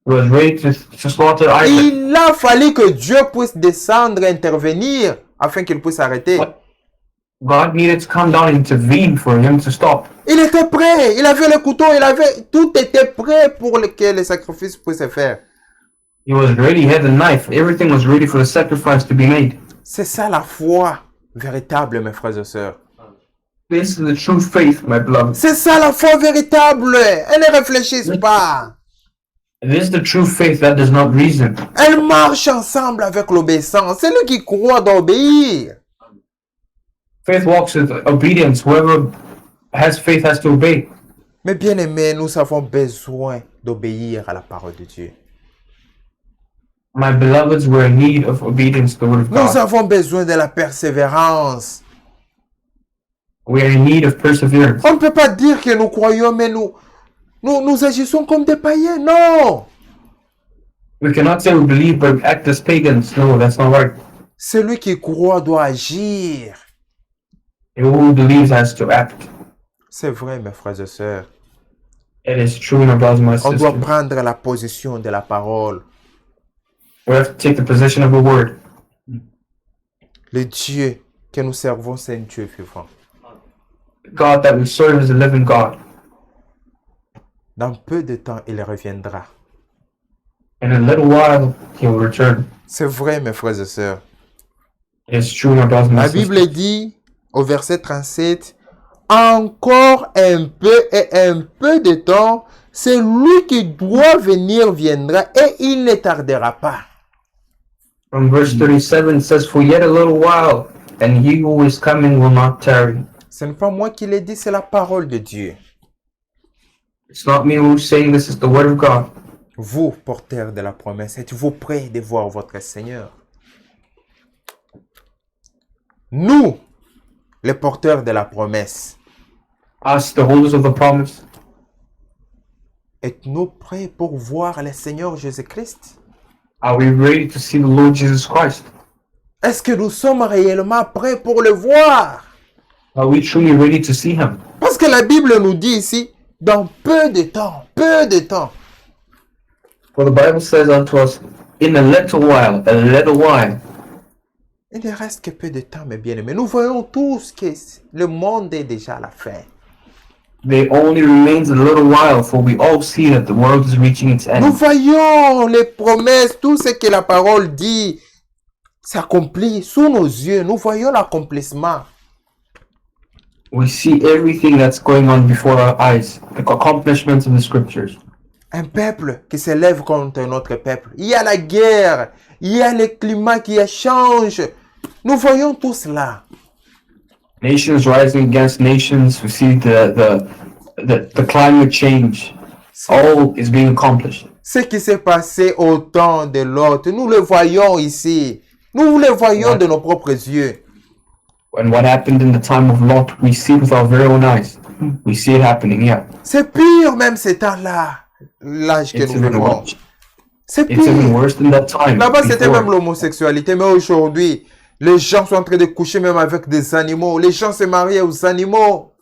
A: He was ready to slaughter Isaac.
B: Il a fallu que Dieu puisse descendre et intervenir afin qu'il puisse arrêter.
A: But God needed to come down and intervene for him to stop.
B: Il était prêt, il avait le couteau, tout était prêt pour que le sacrifice puisse se faire.
A: He was ready, he had the knife. Everything was ready for the sacrifice to be made.
B: C'est ça la foi véritable, mes frères et sœurs.
A: This is the true faith, my beloved.
B: C'est ça la foi véritable. Elle ne réfléchisse pas.
A: It is the true faith that does not reason.
B: Elle marche ensemble avec l'obéissance. C'est lui qui croit d'obéir.
A: Faith walks with obedience. Whoever has faith has to obey.
B: Mais bien aimés, nous avons besoin d'obéir à la parole de Dieu.
A: My beloveds, we're in need of obedience to the word of
B: Nous
A: God.
B: avons besoin de la persévérance.
A: We are in need of perseverance.
B: On ne peut pas dire que nous croyons, mais nous agissons comme des païens. Non!
A: We cannot say we believe but act as pagans. No, that's not right.
B: Celui qui croit doit agir.
A: He who believes has to act.
B: C'est vrai, mes frères et sœurs.
A: It is true, my brothers and my
B: On doit
A: sisters.
B: prendre la position de la parole.
A: We have to take the position of the word.
B: Le Dieu que nous servons, c'est un Dieu vivant.
A: God that we serve is a living God.
B: Dans peu de temps, il reviendra.
A: In a little while, he will return.
B: C'est vrai, mes frères et sœurs.
A: It is true, my brothers and my
B: La
A: sisters.
B: Bible dit au verset 37, encore un peu et un peu de temps, celui qui doit venir viendra et il ne tardera pas.
A: From verse 37 it says, "For yet a little while, and he who is coming will not tarry."
B: Ce n'est pas moi qui l'ai dit, c'est la parole de Dieu.
A: It's not me who's saying this, it's the word of God.
B: Vous, porteurs de la promesse, êtes-vous prêts de voir votre Seigneur? Nous, les porteurs de la promesse,
A: Us, the holders of the promise,
B: êtes-nous prêts pour voir le Seigneur Jésus-Christ?
A: are we ready to see the Lord Jesus Christ?
B: Est-ce que nous sommes réellement prêts pour le voir?
A: Are we truly ready to see him?
B: Parce que la Bible nous dit ici, dans peu de temps,
A: For the Bible says unto us, in a little while,
B: il ne reste que peu de temps, mes bien-aimés. Nous voyons tous que le monde est déjà à la fin.
A: there only remains a little while, for we all see that the world is reaching its
B: Nous
A: end.
B: voyons les promesses, tout ce que la parole dit s'accomplit sous nos yeux. Nous voyons l'accomplissement.
A: We see everything that's going on before our eyes, the accomplishments of the scriptures.
B: Un peuple qui s'élève contre un autre peuple. Il y a la guerre, il y a le climat qui change. Nous voyons tout cela.
A: Nations rising against nations, we see the climate change. All is being accomplished.
B: Ce qui s'est passé au temps de l'autre, nous le voyons ici. Nous le voyons de nos propres yeux.
A: And what happened in the time of Lot, we see it with our very own eyes. We see it happening, yeah.
B: C'est pire même ce temps-là, l'âge que
A: It's
B: nous
A: even
B: vivons.
A: worse.
B: C'est
A: It's even
B: pire.
A: worse than that time.
B: Là-bas, c'était
A: before.
B: même l'homosexualité. Mais aujourd'hui, les gens sont en train de coucher même avec des animaux. Les gens se marient aux animaux.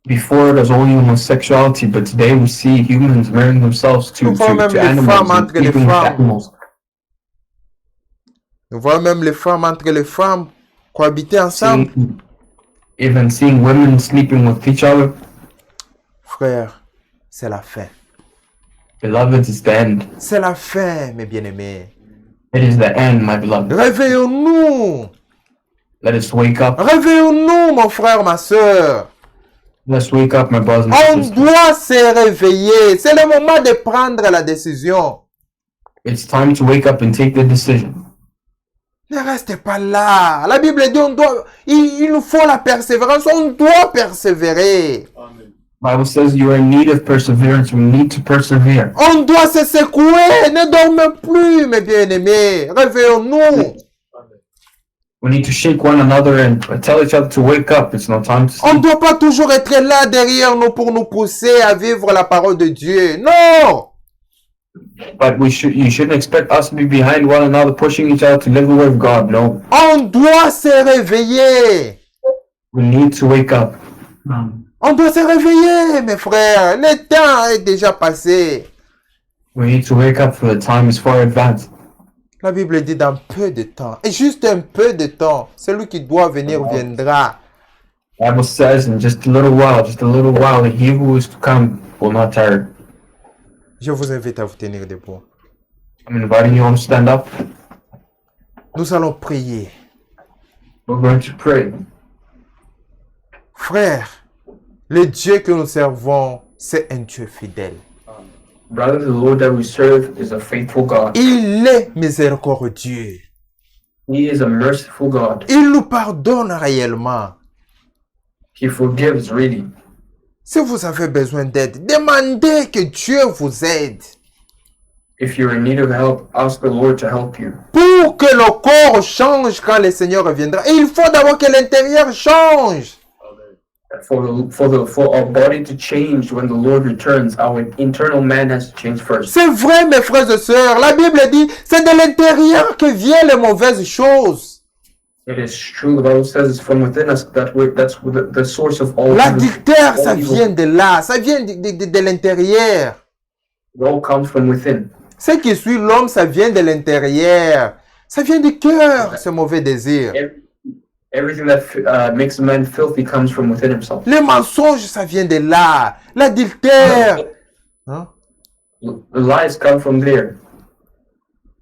A: Before it was only homosexuality, but today we see humans marrying themselves
B: Nous voyons même
A: to
B: les
A: animals
B: femmes
A: and
B: entre les
A: sleeping with
B: femmes.
A: animals.
B: Nous voyons même les femmes entre les femmes cohabiter ensemble.
A: Even seeing women sleeping with each other.
B: Frère, c'est la fin.
A: Beloved, it's the end.
B: C'est la fin, mes bien-aimés.
A: It is the end, my beloved.
B: Réveillons-nous.
A: Let us wake up.
B: Réveillons-nous, mon frère, ma soeur.
A: Let's wake up, my brothers and
B: On
A: sisters.
B: doit se réveiller. C'est le moment de prendre la décision.
A: It's time to wake up and take the decision.
B: Ne restez pas là. La Bible dit il nous faut la persévérance. On doit persévérer.
A: Bible says you are in need of perseverance. We need to persevere.
B: On doit se secouer. Ne dormez plus, mes bien-aimés. Réveillons-nous.
A: We need to shake one another and tell each other to wake up. It's not time to
B: On ne
A: sleep.
B: doit pas toujours être là derrière nous pour nous pousser à vivre la parole de Dieu. Non.
A: But you shouldn't expect us to be behind one another, pushing each other to live the way of God. No.
B: On doit se réveiller.
A: We need to wake up.
B: On doit se réveiller, mes frères. Le temps est déjà passé.
A: We need to wake up, for the time is far advanced.
B: La Bible dit dans peu de temps. Et juste un peu de temps. Celui qui doit venir viendra.
A: Bible says in just a little while, he who is to come will not tarry.
B: Je vous invite à vous tenir debout.
A: I'm inviting you all to stand up.
B: Nous allons prier.
A: We're going to pray.
B: Frère, le Dieu que nous servons, c'est un Dieu fidèle.
A: Brother, the Lord that we serve is a faithful God.
B: Il est miséricordieux.
A: He is a merciful God.
B: Il nous pardonne réellement.
A: He forgives really.
B: Si vous avez besoin d'aide, demandez que Dieu vous aide.
A: If you're in need of help, ask the Lord to help you.
B: Pour que le corps change quand le Seigneur reviendra, il faut d'abord que l'intérieur change.
A: For our body to change when the Lord returns, our internal man has to change first.
B: C'est vrai, mes frères et sœurs. La Bible dit, c'est de l'intérieur que viennent les mauvaises choses.
A: It is true. The Bible says it's from within us that's the source of all evil.
B: L'adultère, ça vient de là. Ça vient de l'intérieur.
A: It all comes from within.
B: Ce qui suit l'homme, ça vient de l'intérieur. Ça vient du cœur, ce mauvais désir.
A: Everything that makes a man filthy comes from within himself.
B: Les mensonges, ça vient de là. L'adultère. Hein?
A: The lies come from there.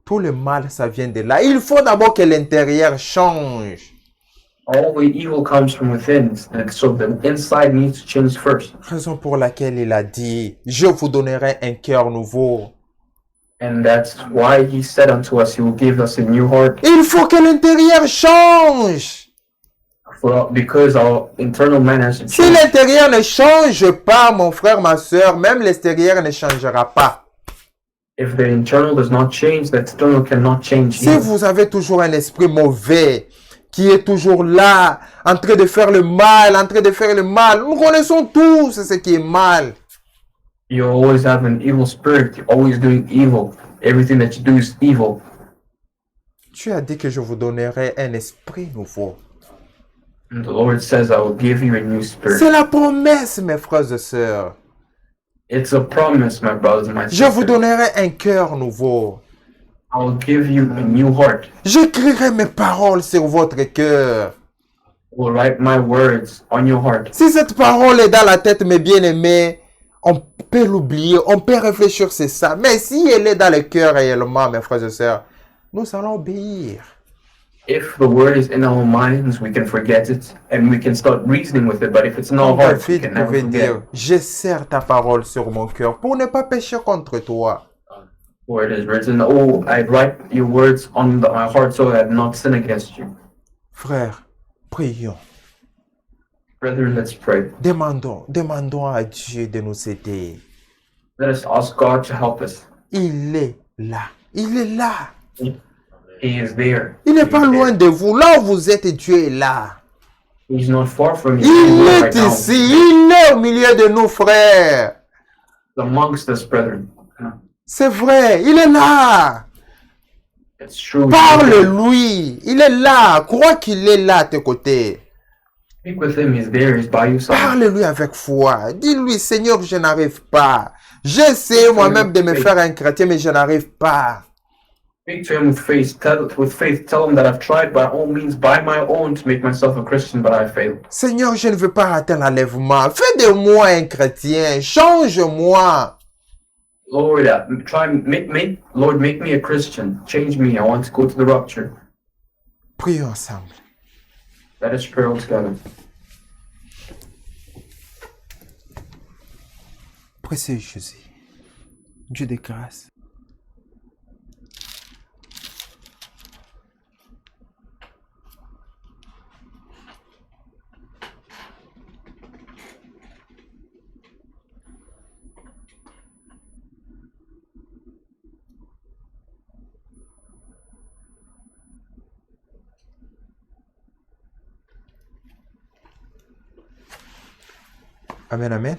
B: Tout le mal, ça vient de là. Il faut d'abord que l'intérieur change.
A: All the evil comes from within. And so the inside needs to change first.
B: Raison pour laquelle il a dit, je vous donnerai un cœur nouveau.
A: And that's why he said unto us, he will give us a new heart.
B: Il faut que l'intérieur change.
A: Because our internal man has to
B: Si
A: change.
B: l'intérieur ne change pas, mon frère, ma soeur, même l'extérieur ne changera pas.
A: If the internal does not change, the external cannot change.
B: Si
A: either.
B: vous avez toujours un esprit mauvais qui est toujours là, en train de faire le mal, nous connaissons tous ce qui est mal.
A: You always have an evil spirit. You're always doing evil. Everything that you do is evil.
B: Tu as dit que je vous donnerai un esprit nouveau.
A: And the Lord says, I will give you a new spirit.
B: C'est la promesse, mes frères et sœurs.
A: It's a promise, my brothers and my
B: Je vous
A: sisters.
B: donnerai un cœur nouveau.
A: I will give you a new heart.
B: J'écrirai mes paroles sur votre cœur.
A: I will write my words on your heart.
B: Si cette parole est dans la tête, mes bien-aimés, on peut l'oublier, on peut réfléchir sur ça. Mais si elle est dans le cœur réellement, mes frères et sœurs, nous allons obéir.
A: If the word is in our minds, we can forget it and we can start reasoning with it. But if it's in our hearts, we
B: David
A: can never
B: pouvait
A: forget.
B: dire, je serre ta parole sur mon cœur pour ne pas pécher contre toi.
A: For it is written, oh, I write your words on my heart so that I not sin against you.
B: Frère, prions.
A: Brethren, let's pray.
B: Demandons à Dieu de nous aider.
A: Let us ask God to help us.
B: Il est là. Il est là.
A: He is there.
B: Il n'est pas loin de vous. Là où vous êtes, Dieu est là.
A: He's not far from you.
B: Il
A: He's
B: est
A: right now.
B: ici. Il est au milieu de nous, frères.
A: Amongst us, brethren.
B: C'est vrai. Il est là.
A: It's true.
B: Parle-lui. Il est là. Crois qu'il est là à tes côtés.
A: Speak with him. He's there. He's by your side.
B: Parle-lui avec foi. Dis-lui, Seigneur, je n'arrive pas. J'essaie moi-même de me faire un chrétien, mais je n'arrive pas.
A: Speak to him with faith. Tell him that I've tried by all means, by my own, to make myself a Christian, but I failed.
B: Seigneur, je ne veux pas rater l'enlèvement. Fais de moi un chrétien. Change-moi.
A: Lord, Lord, make me a Christian. Change me. I want to go to the rapture.
B: Prions ensemble.
A: Let us pray all together.
B: Précieux Jésus, Dieu de grâce. Amen, amen.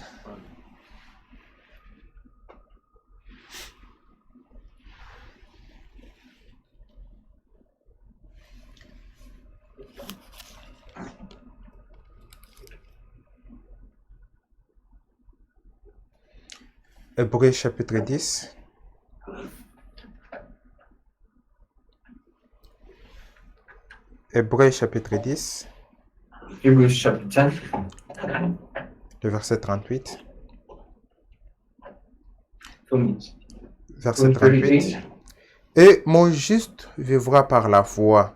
B: Hébreux chapitre 10. Hébreux chapitre 10,
A: Hebrews chapter 10,
B: le verset 38.
A: from
B: Verset
A: 38.
B: 38. Et mon juste vivra par la foi.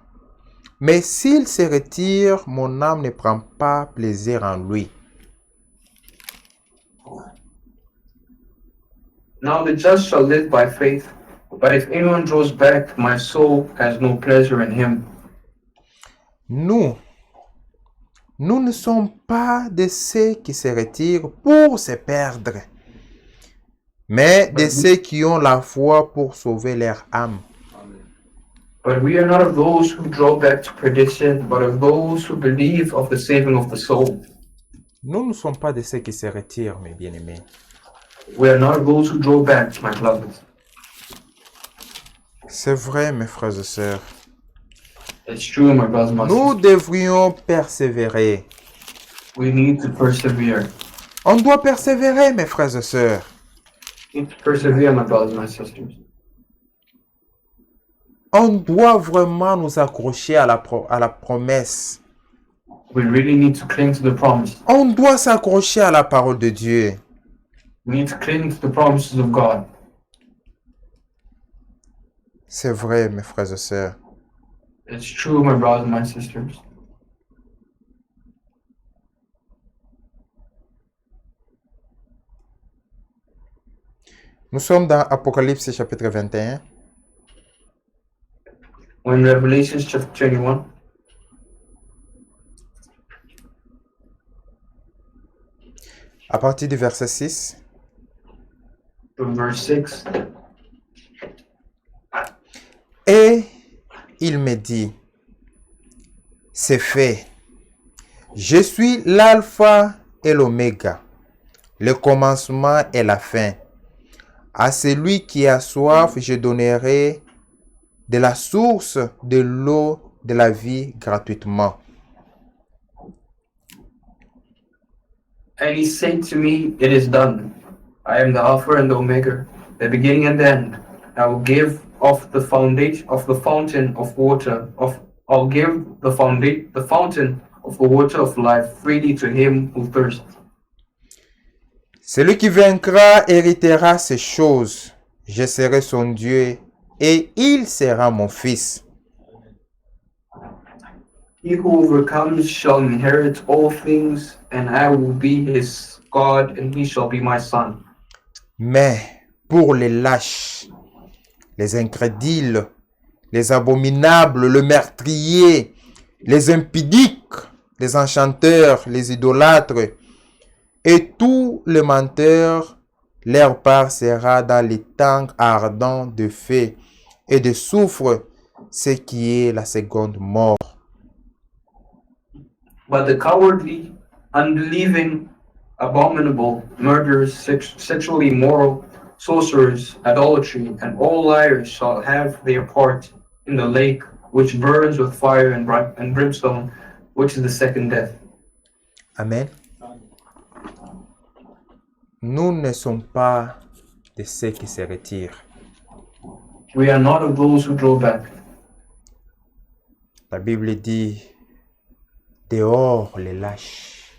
B: Mais s'il se retire, mon âme ne prend pas plaisir en lui.
A: Now the just shall live by faith, but if anyone draws back, my soul has no pleasure in him.
B: Nous ne sommes pas de ceux qui se retirent pour se perdre, mais de ceux qui ont la foi pour sauver leur âme.
A: But we are not of those who draw back to perdition, but of those who believe of the saving of the soul.
B: Nous ne sommes pas de ceux qui se retirent, mes bien-aimés.
A: We are not of those who draw back, my beloved.
B: C'est vrai, mes frères et sœurs.
A: It's true, my brothers and my
B: Nous
A: sisters.
B: devrions persévérer.
A: We need to persevere.
B: On doit persévérer, mes frères et sœurs.
A: We need to persevere, my brothers and my sisters.
B: On doit vraiment nous accrocher à la promesse.
A: We really need to cling to the promise.
B: On doit s'accrocher à la parole de Dieu.
A: We need to cling to the promises of God.
B: C'est vrai, mes frères et sœurs.
A: It's true, my brothers and my sisters.
B: Nous sommes dans Apocalypse chapitre 21.
A: When Revelation chapter 21,
B: À partir du verset 6.
A: from verse 6,
B: Et il me dit, c'est fait. Je suis l'alpha et l'oméga, le commencement et la fin. À celui qui a soif, je donnerai de la source de l'eau de la vie gratuitement.
A: and he said to me, It is done. I am the Alpha and the Omega, the beginning and the end. I will give of the foundation of the fountain of water I'll give the fountain of the water of life freely to him who thirsts.
B: Celui qui vaincra héritera ces choses. Je serai son Dieu et il sera mon fils.
A: He who overcomes shall inherit all things, and I will be his God, and he shall be my son.
B: Mais pour les lâches, les incrédules, les abominables, le meurtrier, les impudiques, les enchanteurs, les idolâtres et tous les menteurs, leur part sera dans les tanks ardents de feu et de soufre, ce qui est la seconde mort.
A: But the cowardly, unbelieving, abominable, murderers, sexually immoral, sorcerers, idolatry, and all liars shall have their part in the lake which burns with fire and brimstone, which is the second death.
B: Amen. Nous ne sommes pas de ceux qui se retirent.
A: We are not of those who draw back.
B: La Bible dit, dehors les lâches.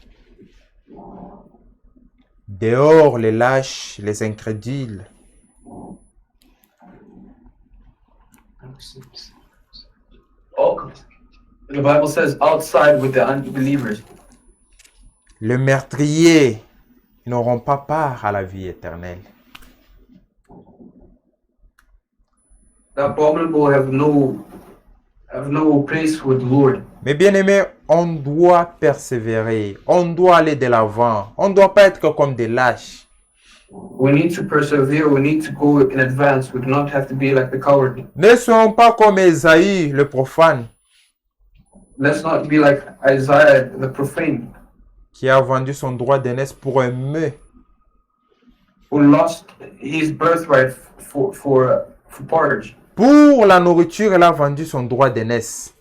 B: Dehors les lâches, les incrédules.
A: Oh, the Bible says outside with the unbelievers.
B: Les meurtriers n'auront pas part à la vie éternelle.
A: The abominable have no place with the Lord.
B: Mais bien aimé, on doit persévérer. On doit aller de l'avant. On ne doit pas être comme des lâches.
A: We need to persevere. We need to go in advance. We do not have to be like the cowardly.
B: Ne soyons pas comme Ésaïe, le profane,
A: Let's not be like Isaiah, the profane,
B: qui a vendu son droit d'aînesse pour un mets.
A: who lost his birthright for porridge.
B: Pour la nourriture, il a vendu son droit d'aînesse.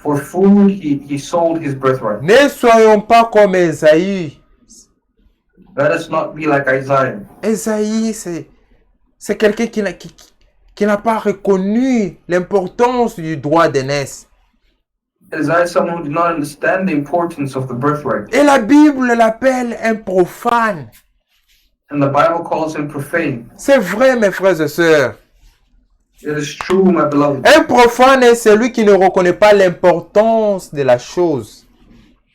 A: For food, he sold his birthright.
B: Ne soyons pas comme Ésaïe.
A: Let us not be like Isaiah.
B: Ésaïe, c'est quelqu'un qui n'a pas reconnu l'importance du droit d'aînesse.
A: Isaiah is someone who did not understand the importance of the birthright.
B: Et la Bible l'appelle un profane.
A: And the Bible calls him profane.
B: C'est vrai, mes frères et sœurs.
A: It is true, my beloved.
B: Un profane est celui qui ne reconnaît pas l'importance de la chose.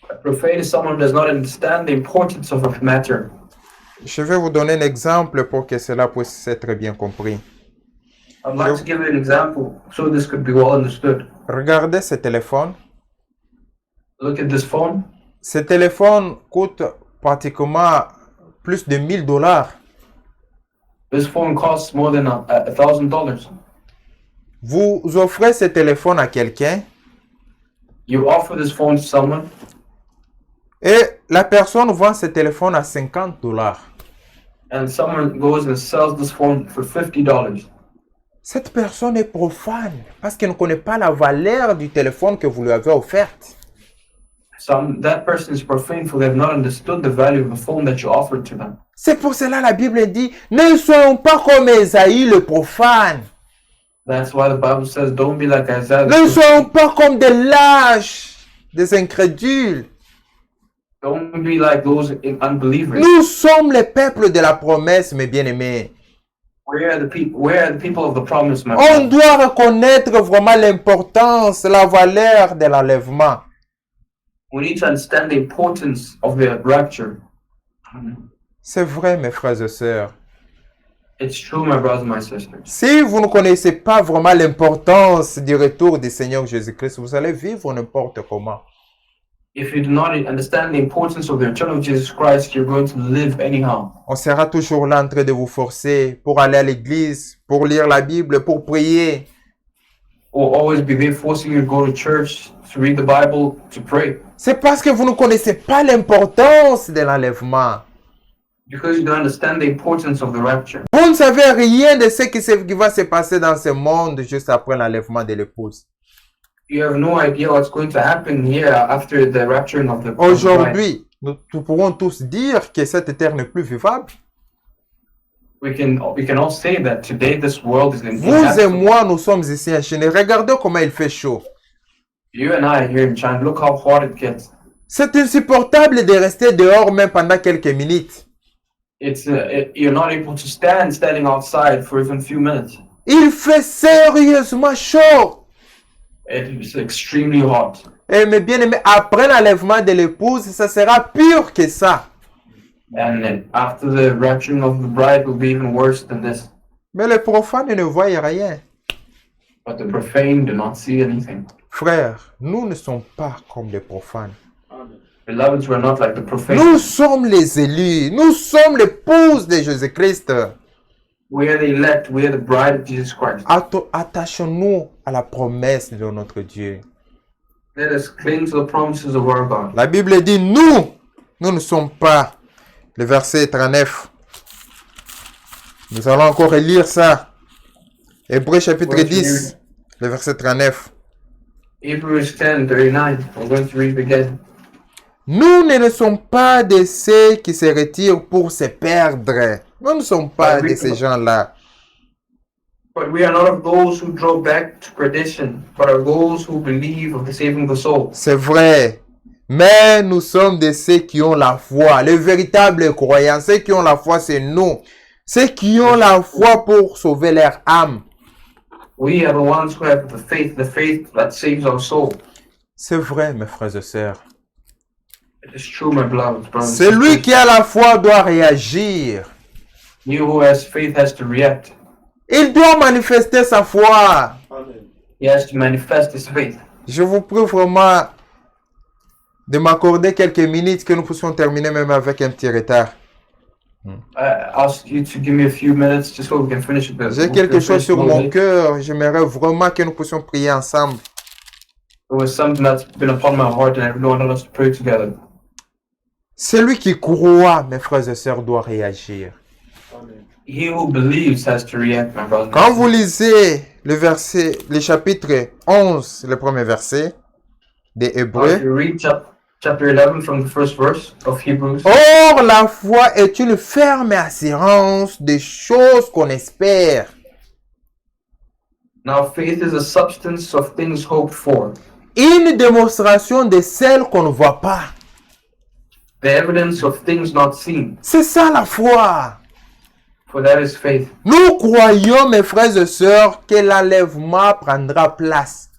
A: A profane is someone who does not understand the importance of a matter.
B: Je vais vous donner un exemple pour que cela puisse être bien compris.
A: I'd like to give you an example so this could be well understood.
B: Regardez ce téléphone.
A: Look at this phone.
B: Ce téléphone coûte pratiquement plus de $1000.
A: This phone costs more than $1,000.
B: Vous offrez ce téléphone à quelqu'un
A: You offer this phone to someone,
B: et la personne vend ce téléphone à $50.
A: and someone goes and sells this phone for $50.
B: Cette personne est profane parce qu'elle ne connaît pas la valeur du téléphone que vous lui avez offert.
A: That person is profane for they have not understood the value of the phone that you offered to them.
B: C'est pour cela la Bible dit, ne soyons pas comme Esaïe le profane.
A: That's why the Bible says, don't be like Isaiah.
B: Ne soyons pas comme des lâches, des incrédules.
A: Don't be like those unbelievers.
B: Nous sommes le peuple de la promesse, mes bien-aimés.
A: Where are the people of the promise, my
B: On
A: friend?
B: doit reconnaître vraiment l'importance, la valeur de l'enlèvement.
A: We need to understand the importance of the rapture.
B: C'est vrai, mes frères et sœurs.
A: It's true, my brothers and my sisters.
B: Si vous ne connaissez pas vraiment l'importance du retour du Seigneur Jésus-Christ, vous allez vivre n'importe comment.
A: If you do not understand the importance of the return of Jesus Christ, you're going to live anyhow.
B: On sera toujours là en train de vous forcer pour aller à l'église, pour lire la Bible, pour prier.
A: We'll always be there forcing you to go to church, to read the Bible, to pray.
B: C'est parce que vous ne connaissez pas l'importance de l'enlèvement.
A: Because you don't understand the importance of the rapture.
B: Vous ne savez rien de ce qui va se passer dans ce monde juste après l'enlèvement de l'épouse.
A: You have no idea what's going to happen here after the rapturing of the bride.
B: Aujourd'hui, nous pourrons tous dire que cette terre n'est plus vivable.
A: We can all say that today this world is
B: Vous et
A: inhabitable.
B: moi, nous sommes ici en Chine. Regardez comment il fait chaud.
A: You and I are here in China. Look how hot it gets.
B: C'est insupportable de rester dehors même pendant quelques minutes.
A: You're not able to standing outside for even a few minutes.
B: Il fait sérieusement chaud.
A: It's extremely hot.
B: Et mes bien-aimés, après l'enlèvement de l'épouse, ça sera pire que ça.
A: And then after the rapturing of the bride will be even worse than this.
B: Mais les profanes ne voient rien.
A: But the profane do not see anything.
B: Frères, nous ne sommes pas comme les profanes.
A: Beloveds, we're not like the profane.
B: Nous sommes les élus. Nous sommes l'épouse de Jésus-Christ.
A: We are the elect. We are the bride of Jesus Christ.
B: Attachons-nous à la promesse de notre Dieu.
A: Let us cling to the promises of our God.
B: La Bible dit, nous ne sommes pas. Le verset 39. Nous allons encore lire ça. Hébreux chapitre 10, le verset 39.
A: Hebrews 10:39. I'm going to read it again.
B: Nous ne sommes pas de ceux qui se retirent pour se perdre. Nous ne sommes pas de ces gens-là.
A: But we are not of those who draw back to perdition, but are those who believe of the saving of the soul.
B: C'est vrai. Mais nous sommes de ceux qui ont la foi. Les véritables croyants. Ceux qui ont la foi, c'est nous. Ceux qui ont la foi pour sauver leur âme.
A: We are the ones who have the faith that saves our soul.
B: C'est vrai, mes frères et sœurs.
A: It is true, my beloved brothers.
B: Celui qui a la foi doit réagir.
A: He who has faith has to react.
B: Il doit manifester sa foi.
A: He has to manifest his faith.
B: Je vous prie vraiment de m'accorder quelques minutes que nous puissions terminer même avec un petit retard.
A: I ask you to give me a few minutes just so we can finish it.
B: J'ai quelque chose sur mon cœur. J'aimerais vraiment que nous puissions prier ensemble.
A: It was something that's been upon my heart and I really wanted us to pray together.
B: Celui qui croit, mes frères et sœurs, doit réagir.
A: He who believes has to react, my brothers.
B: Quand vous lisez le chapitre 11, le premier verset des
A: If
B: Hébreux,
A: you read chapter 11 from the first verse of Hebrews.
B: or la foi est une ferme assurance des choses qu'on espère.
A: Now faith is a substance of things hoped for,
B: Une démonstration de celles qu'on ne voit pas.
A: the evidence of things not seen.
B: C'est ça la foi.
A: For that is faith.
B: Nous croyons, mes frères et sœurs, que l'enlèvement prendra place.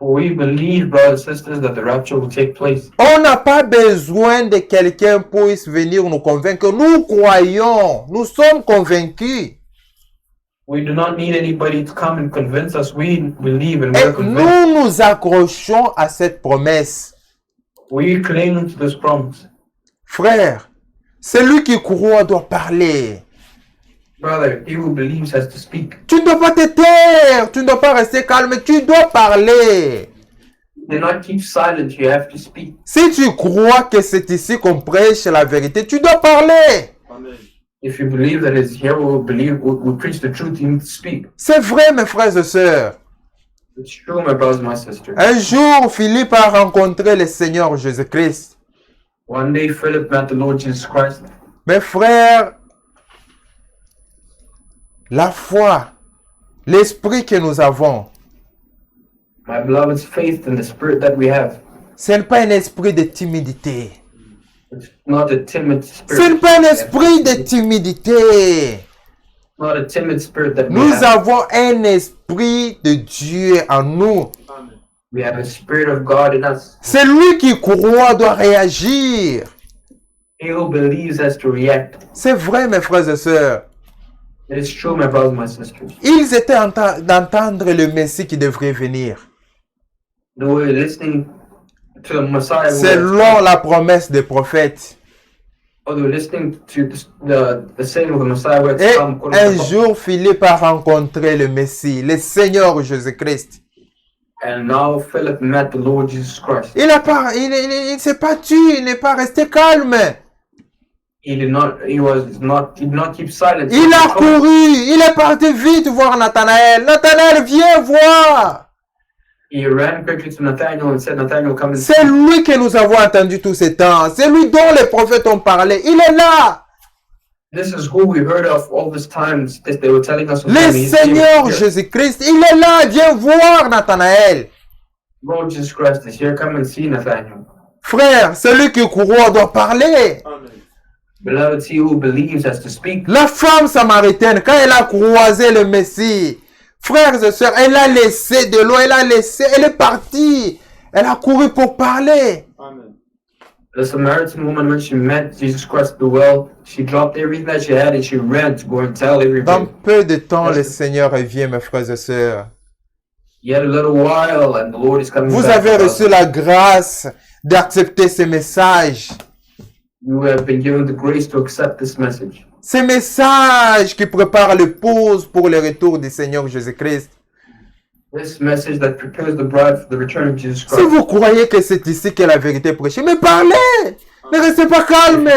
A: We believe, brothers and sisters, that the rapture will take place.
B: On n'a pas besoin de quelqu'un pour venir nous convaincre. Nous croyons, nous sommes convaincus.
A: We do not need anybody to come and convince us. We believe and
B: Et
A: we're convinced.
B: nous nous accrochons à cette promesse.
A: We cling to this promise.
B: Frère, celui qui croit doit parler.
A: Brother, he who believes has to speak.
B: Tu ne dois pas te taire, tu ne dois pas rester calme, tu dois parler.
A: Do not keep silent, you have to speak.
B: Si tu crois que c'est ici qu'on prêche la vérité, tu dois parler.
A: If you believe that it's here, we preach the truth, you need to speak.
B: C'est vrai, mes frères et sœurs.
A: It's true, my brothers and my sisters.
B: Un jour, Philippe a rencontré le Seigneur Jésus-Christ.
A: One day, Philip met the Lord Jesus Christ.
B: Mes frères, la foi, l'esprit que nous avons,
A: My beloved's faith in the spirit that we have.
B: ce n'est pas un esprit de timidité.
A: It's not a timid
B: Ce
A: spirit.
B: n'est pas un esprit de timidité.
A: Not a timid spirit that we
B: Nous
A: have.
B: avons un esprit de Dieu en nous.
A: We have a spirit of God in us.
B: Celui qui croit doit réagir.
A: He who believes has to react.
B: C'est vrai, mes frères et sœurs.
A: It is true, my brothers and my sisters.
B: Ils étaient en train d'entendre le Messie qui devrait venir,
A: They were listening to the Messiah.
B: selon la promesse des prophètes.
A: Or they were listening to the saying of the Messiah where
B: Et
A: it's come. according
B: un
A: to the
B: jour, Philippe a rencontré le Messie, le Seigneur Jésus-Christ.
A: And now Philip met the Lord Jesus Christ.
B: Il ne s'est pas tué, il n'est pas resté calme.
A: He did not keep silent.
B: Il a couru, il est parti vite voir Nathanaël. Nathanaël, viens voir.
A: He ran quickly to Nathanael and said, Nathanael, come and see.
B: C'est lui que nous avons entendu tous ces temps. C'est lui dont les prophètes ont parlé. Il est là.
A: This is who we heard of all this time. This they were telling us.
B: Le Seigneur Jésus-Christ, il est là. Viens voir Nathanaël.
A: Lord Jesus Christ is here. Come and see Nathanael.
B: Frère, celui qui croit doit parler.
A: Beloved, he who believes has to speak.
B: La femme samaritaine, quand elle a croisé le Messie, frères et sœurs, elle a laissé de l'eau, elle est partie. Elle a couru pour parler.
A: The Samaritan woman, when she met Jesus Christ at the well, she dropped everything that she had and she ran to go and tell
B: Dans
A: everybody.
B: peu de temps, le Seigneur revient, mes frères et sœurs.
A: Yet a little while and the Lord is coming
B: Vous
A: back.
B: avez reçu la grâce d'accepter ce message.
A: You have been given the grace to accept this message.
B: Ce message qui prépare l'épouse pour le retour du Seigneur Jésus-Christ.
A: This message that prepares the bride for the return of Jesus
B: Si
A: Christ.
B: vous croyez que c'est ici que la vérité est prêchée, mais parlez! Ne restez pas calme!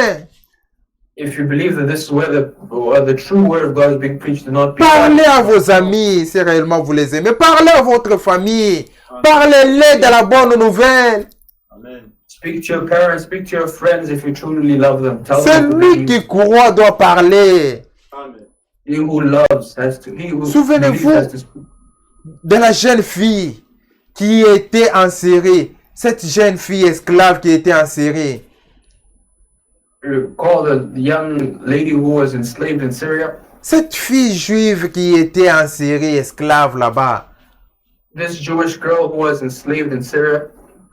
A: If you believe that this is where the true word of God is being preached, do not be
B: Parlez
A: silent.
B: à vos amis si réellement vous les aimez. Parlez à votre famille. Parlez-les de la bonne nouvelle.
A: Speak to your parents, speak to your friends if you truly love them. Tell them the
B: Celui
A: good
B: qui
A: news.
B: croit doit parler.
A: He who loves has to. He who
B: Souvenez-vous.
A: believes has to speak.
B: De la jeune fille qui était enserrée. Cette jeune fille esclave qui était enserrée.
A: Call the young lady who was enslaved in Syria.
B: Cette fille juive qui était enserrée, esclave là-bas.
A: This Jewish girl who was enslaved in Syria.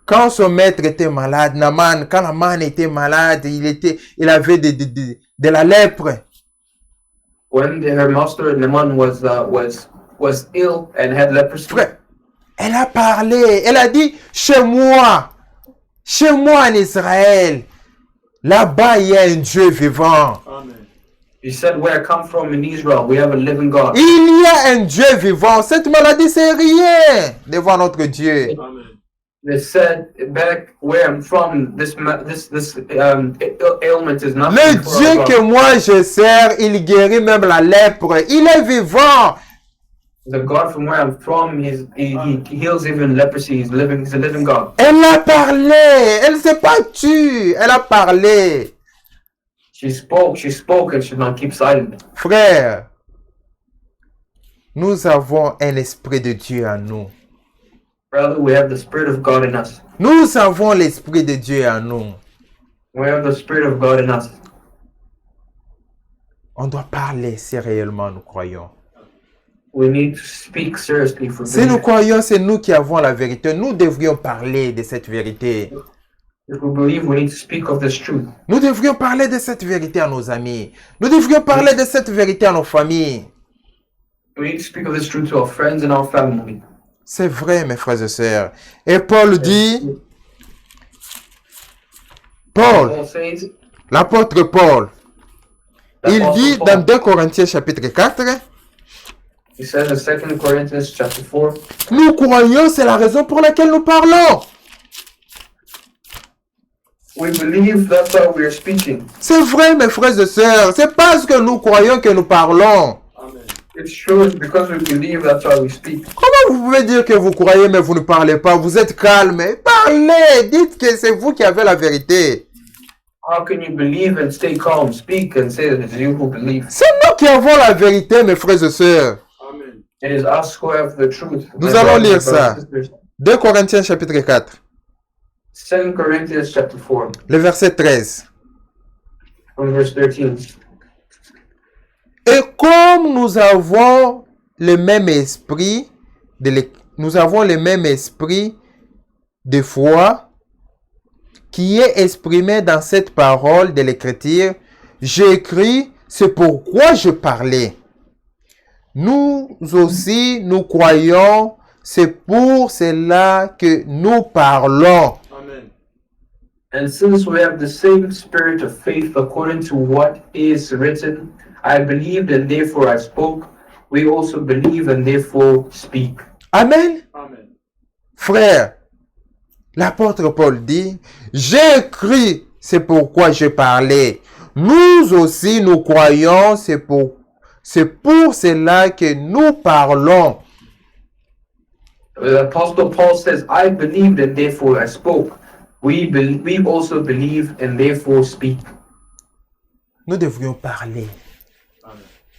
B: Quand son maître était malade, Naaman, quand Naaman était malade, il avait de la lèpre.
A: When her master Naaman was ill and had leprosy.
B: Frère, elle a parlé, elle a dit, chez moi en Israël, là-bas il y a un Dieu vivant.
A: He said, "Where I come from in Israel, we have a living God."
B: Il y a un Dieu vivant. Cette maladie, c'est rien devant notre Dieu.
A: They said, "Back where I'm from, this ailment is nothing."
B: Le
A: for
B: Dieu
A: our God.
B: que moi je sers, il guérit même la lèpre. Il est vivant.
A: The God from where I'm from, he heals even leprosy. He's a living God.
B: Elle a parlé. Elle ne s'est pas tue. Elle a parlé.
A: She spoke and should not keep silent.
B: Frère, nous avons un esprit de Dieu en nous.
A: Brother, we have the Spirit of God in us.
B: Nous avons l'esprit de Dieu en nous.
A: We have the Spirit of God in us.
B: On doit parler si réellement nous croyons.
A: We need to speak seriously for
B: Si nous
A: belief.
B: croyons, c'est nous qui avons la vérité. Nous devrions parler de cette vérité.
A: If we believe, we need to speak of this truth.
B: Nous devrions parler de cette vérité à nos amis. Nous devrions parler de cette vérité à nos familles.
A: We need to speak of this truth to our friends and our family.
B: C'est vrai, mes frères et sœurs. Et Paul dit, Paul,
A: Paul says,
B: l'apôtre Paul, il
A: Apostle
B: dit
A: Paul,
B: dans 2 Corinthiens chapitre 4,
A: he says in 2 Corinthians chapter 4,
B: nous croyons, c'est la raison pour laquelle nous parlons.
A: we believe, that's why we are speaking.
B: C'est vrai, mes frères et sœurs. C'est parce que nous croyons que nous parlons.
A: It's true, it's because we believe, that's why we speak.
B: Comment vous pouvez dire que vous croyez mais vous ne parlez pas? Vous êtes calme. Parlez. Dites que c'est vous qui avez la vérité.
A: How can you believe and stay calm? Speak and say that it's you who believe.
B: C'est nous qui avons la vérité, mes frères et sœurs.
A: It is us who have the truth.
B: Nous
A: My
B: allons
A: brothers
B: lire
A: and
B: ça.
A: sisters.
B: 2 Corinthiens chapitre 4,
A: 2 Corinthians chapter 4,
B: le verset 13.
A: from verse 13.
B: Et comme nous avons le même esprit, nous avons le même esprit de foi qui est exprimé dans cette parole de l'Écriture, j'écris, c'est pourquoi je parlais. Nous aussi, nous croyons, c'est pour cela que nous parlons.
A: And since we have the same spirit of faith according to what is written, I believed and therefore I spoke. We also believe and therefore speak.
B: Amen. Frère, l'apôtre Paul dit, j'ai écrit, c'est pourquoi je parlais. Nous aussi, nous croyons, c'est pour cela que nous parlons.
A: The Apostle Paul says, I believed and therefore I spoke. We also believe and therefore speak.
B: Nous devrions parler.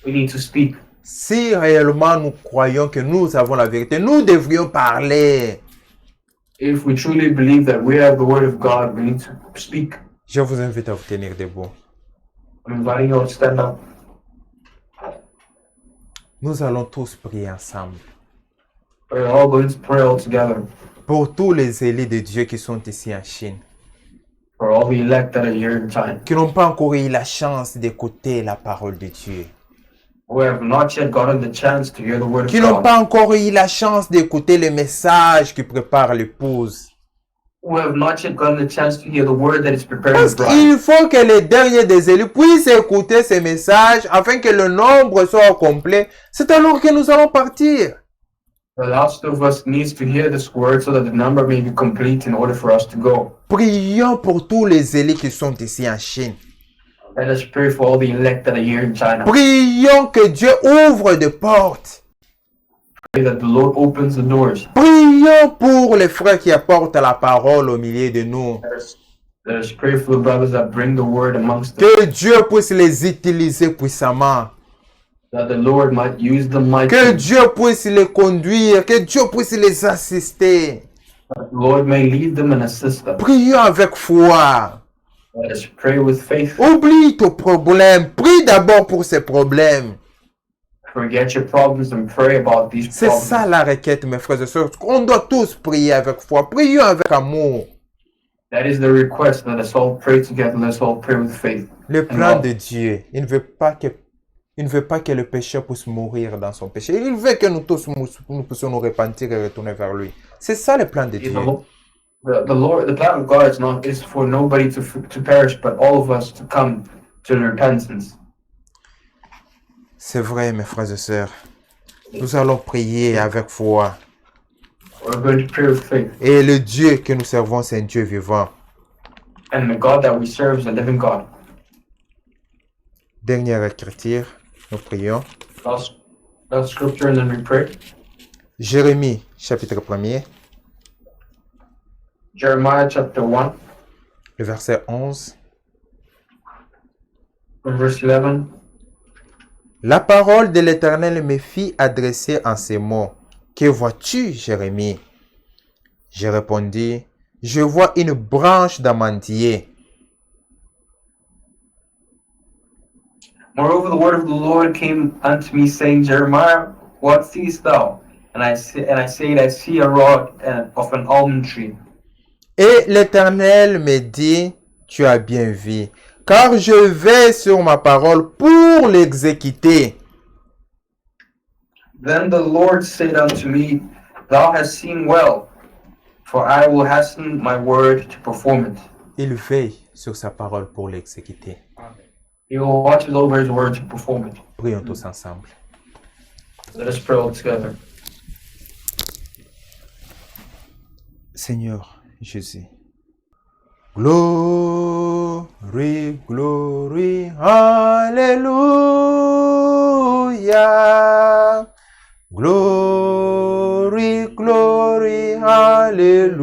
A: We need to speak.
B: Si réellement nous croyons que nous avons la vérité, nous devrions parler.
A: If we truly believe that we have the word of God, we need to speak.
B: Je vous invite à vous tenir debout.
A: I'm inviting you to stand up.
B: Nous allons tous prier ensemble.
A: We're all going to pray all together
B: Pour tous les élus de Dieu qui sont ici en Chine,
A: for all the elect that are here in China,
B: qui n'ont pas encore eu la chance d'écouter la parole de Dieu,
A: who have not yet gotten the chance to hear the word
B: qui
A: of
B: n'ont
A: God,
B: pas encore eu la chance d'écouter le message que prépare l'épouse.
A: who have not yet gotten the chance to hear the word that is preparing
B: Parce
A: the bride.
B: qu'il faut que les derniers des élus puissent écouter ces messages afin que le nombre soit complet. C'est alors que nous allons partir.
A: The last of us needs to hear this word so that the number may be complete in order for us to go.
B: Prions pour tous les élus qui sont ici en Chine.
A: Let us pray for all the elect that are here in China.
B: Prions que Dieu ouvre des portes.
A: Pray that the Lord opens the doors.
B: Prions pour les frères qui apportent la parole au milieu de nous.
A: Let us pray for the brothers that bring the word amongst us.
B: Que Dieu puisse les utiliser puissamment.
A: That the Lord might use them
B: Que
A: mightily.
B: Dieu puisse les conduire. Que Dieu puisse les assister.
A: That the Lord may lead them and assist them.
B: Prions avec foi.
A: Let us pray with faith.
B: Oublie tes problèmes. Prie d'abord pour ces problèmes.
A: Forget your problems and pray about these
B: C'est ça
A: problems.
B: la requête, mes frères et sœurs. On doit tous prier avec foi. Prions avec amour.
A: That is the request. Let us all pray together. Let us all pray with faith.
B: Le plan de Dieu, il ne veut pas que le pécheur puisse mourir dans son péché. Il veut que nous tous nous puissions nous repentir et retourner vers lui. C'est ça le plan de Dieu.
A: The plan of God is for nobody to perish, but all of us to come to repentance.
B: C'est vrai, mes frères et sœurs. Nous allons prier avec foi.
A: We're going to pray with faith.
B: Et le Dieu que nous servons, c'est un Dieu vivant.
A: And the God that we serve is a living God.
B: Dernière écriture, nous prions.
A: Last scripture and then we pray.
B: Jérémie, chapitre 1er,
A: Jeremiah chapter 1,
B: le verset 11.
A: from verse 11.
B: La parole de l'Éternel me fit adresser en ces mots. Que vois-tu, Jérémie? Je répondis, je vois une branche d'amandier.
A: Moreover, the word of the Lord came unto me, saying, Jeremiah, what seest thou? And I said, I see a rod of an almond tree.
B: Et l'Éternel me dit, tu as bien vu, car je vais sur ma parole pour l'exécuter.
A: Then the Lord said unto me, Thou hast seen well, for I will hasten my word to perform it.
B: Il veille sur sa parole pour l'exécuter.
A: He will watch over his word to perform it.
B: Prions tous ensemble.
A: Let us pray all together.
B: Seigneur Jésus. Glory, glory, hallelujah. Glory, glory, hallelujah.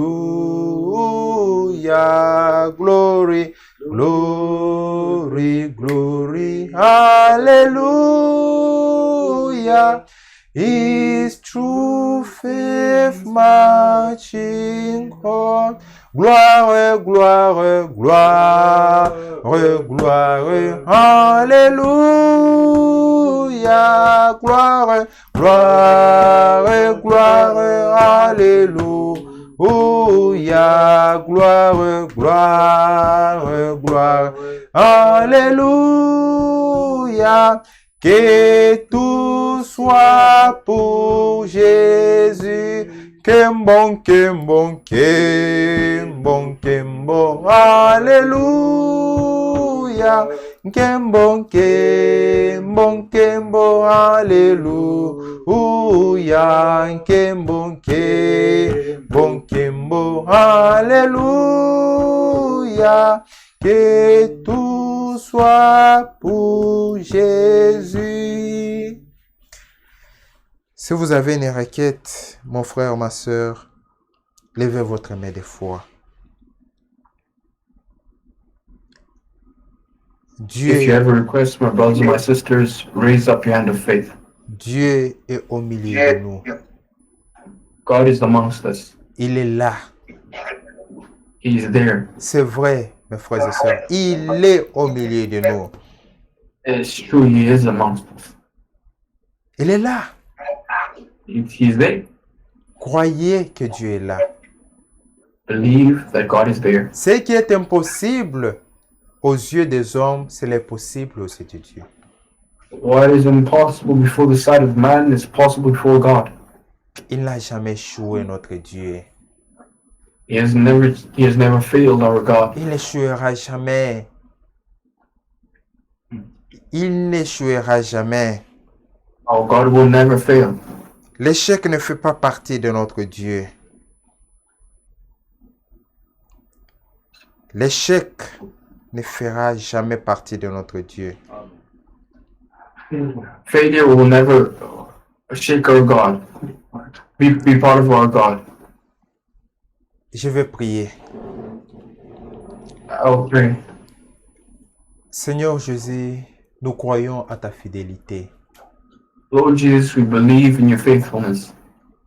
B: Glory, glory, glory, hallelujah. His true faith marching on. Gloire, gloire, gloire, gloire, hallelujah. Gloire, gloire, gloire, hallelujah. Gloire, gloire, gloire, hallelujah. Que tout soit pour Jésus. Kembon, kembon, kembon, kembon, alléluia. Kembon, kembon, kembon, alléluia. Kembon, kembon, kembon, alléluia. Que tout soit pour Jésus. Si vous avez une requête, mon frère, ma soeur, levez votre main de foi.
A: If you have a request, my brothers and my sisters, raise up your hand of faith.
B: Dieu est au milieu de nous.
A: God is amongst us.
B: Il est là.
A: He is there.
B: C'est vrai, mes frères et sœurs. Il est au milieu de nous.
A: It's true, He is amongst us.
B: Il est là.
A: He's there.
B: Croyez que Dieu est là.
A: Believe that God is there.
B: Ce qui est impossible aux yeux des hommes, c'est possible aux yeux de Dieu.
A: What is impossible before the sight of man is possible before God.
B: Il n'a jamais échoué, notre Dieu.
A: He has never failed, our God.
B: Il n'échouera jamais. Il n'échouera jamais.
A: Our God will never fail.
B: L'échec ne fait pas partie de notre Dieu. L'échec ne fera jamais partie de notre Dieu.
A: Failure will never shake our God. Be part of our God.
B: Je vais prier.
A: I'll pray.
B: Seigneur Jésus, nous croyons à ta fidélité.
A: Lord Jesus, we believe in your faithfulness.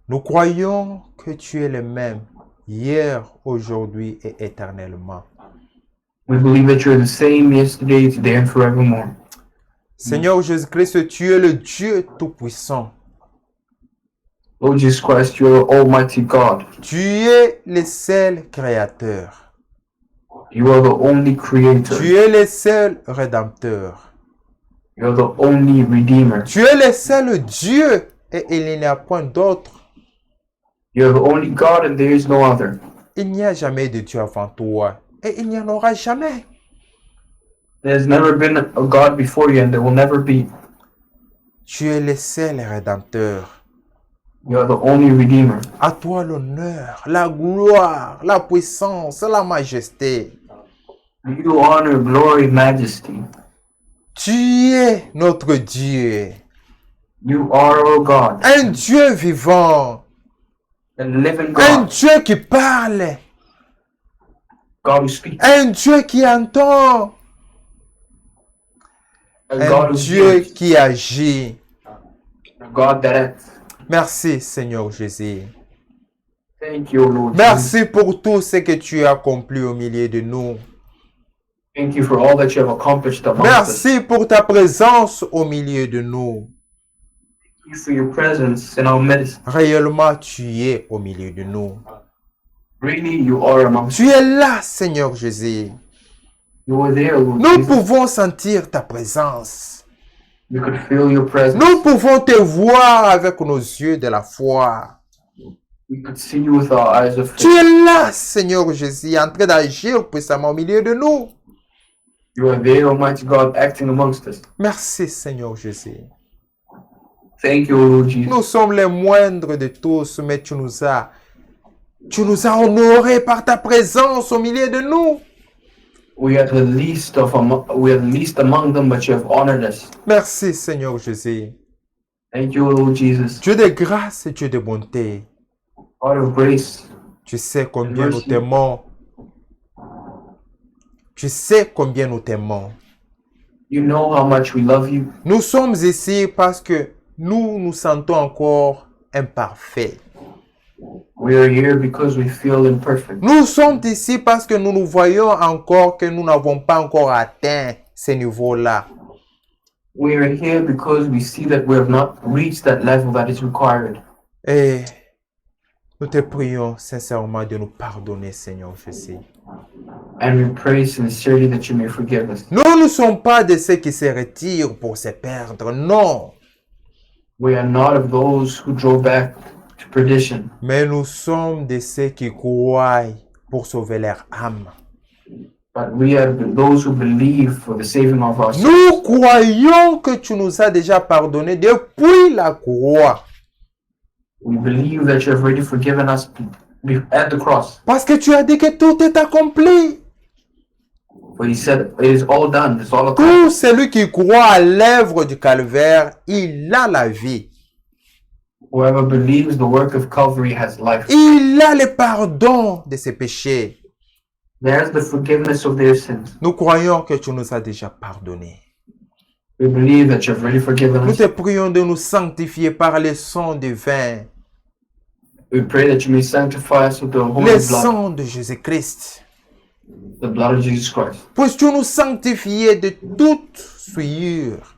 B: Nous croyons que tu es le même hier, aujourd'hui et éternellement.
A: We believe that you're the same yesterday, today, and forevermore.
B: Seigneur Jésus-Christ, tu es le Dieu Tout-Puissant.
A: Lord Jesus Christ, you're Almighty God.
B: Tu es le seul Créateur.
A: You are the only Creator.
B: Tu es le seul Rédempteur.
A: You're the only Redeemer.
B: Tu es le seul Dieu et il n'y a point d'autre.
A: You're the only God and there is no other.
B: Il n'y a jamais de Dieu avant toi et il n'y en aura jamais.
A: There's never been a God before you and there will never be.
B: Tu es le seul Rédempteur.
A: You're the only Redeemer.
B: À toi l'honneur, la gloire, la puissance, la majesté.
A: You honor, glory, majesty.
B: Tu es notre Dieu.
A: You are our God.
B: Un Dieu vivant.
A: A living
B: Un
A: God.
B: Dieu qui parle.
A: God who speaks.
B: Un Dieu qui entend.
A: A
B: Un
A: God who
B: Dieu
A: hears.
B: qui agit.
A: A God that acts.
B: Merci Seigneur Jésus.
A: Thank you, Lord Jesus.
B: Merci pour tout ce que tu as accompli au milieu de nous.
A: Thank you for all that you have accomplished amongst us.
B: Merci pour ta présence au milieu de nous.
A: you for your presence in our midst.
B: Réellement, tu es au milieu de nous.
A: Really, you are amongst us.
B: Tu es là, Seigneur Jésus.
A: You are there, Lord
B: Nous
A: Jesus.
B: pouvons sentir ta présence.
A: We could feel your presence.
B: Nous pouvons te voir avec nos yeux de la foi.
A: We could see you with our eyes of
B: Tu
A: faith.
B: es là, Seigneur Jésus, en train d'agir puissamment au milieu de nous.
A: You are there, Almighty God, acting amongst us.
B: Merci, Seigneur Jésus.
A: Thank you, Lord Jesus.
B: Nous sommes les moindres de tous, mais tu nous as honorés par ta présence au milieu de nous.
A: We are the least among them, but you have honored us.
B: Merci, Seigneur Jésus.
A: Thank you, Lord Jesus.
B: Dieu de grâce et Dieu de bonté.
A: God of grace,
B: Tu sais combien nous
A: Merci.
B: t'aimons. Tu sais combien nous t'aimons.
A: you know how much we love you.
B: Nous sommes ici parce que nous nous sentons encore imparfaits.
A: We are here because we feel imperfect.
B: Nous sommes ici parce que nous nous voyons encore que nous n'avons pas encore atteint ces niveaux-là.
A: We are here because we see that we have not reached that level that is required.
B: Et nous te prions sincèrement de nous pardonner, Seigneur Jésus.
A: And we pray sincerely that you may forgive us.
B: Nous ne sommes pas de ceux qui se retirent pour se perdre, non.
A: We are not of those who draw back to perdition,
B: Mais nous sommes de ceux qui croient pour sauver leur âme.
A: but we are those who believe for the saving of our souls.
B: Nous croyons que tu nous as déjà pardonné depuis la croix.
A: We believe that you have already forgiven us at the cross.
B: Parce que tu as dit que tout est accompli.
A: But he said, it is all done. It's all
B: Tout
A: accomplished.
B: celui qui croit à l'œuvre du calvaire, il a la vie.
A: Whoever believes the work of Calvary has life.
B: Il a le pardon de ses péchés.
A: There's the forgiveness of their sins.
B: Nous croyons que tu nous as déjà pardonné.
A: We believe that you have already forgiven
B: Nous
A: us.
B: te prions de nous sanctifier par le sang divin,
A: We pray that you may sanctify us with the holy
B: le
A: blood,
B: sang de Jésus-Christ.
A: the blood of Jesus Christ.
B: Puisses-tu nous sanctifier de toute souillure,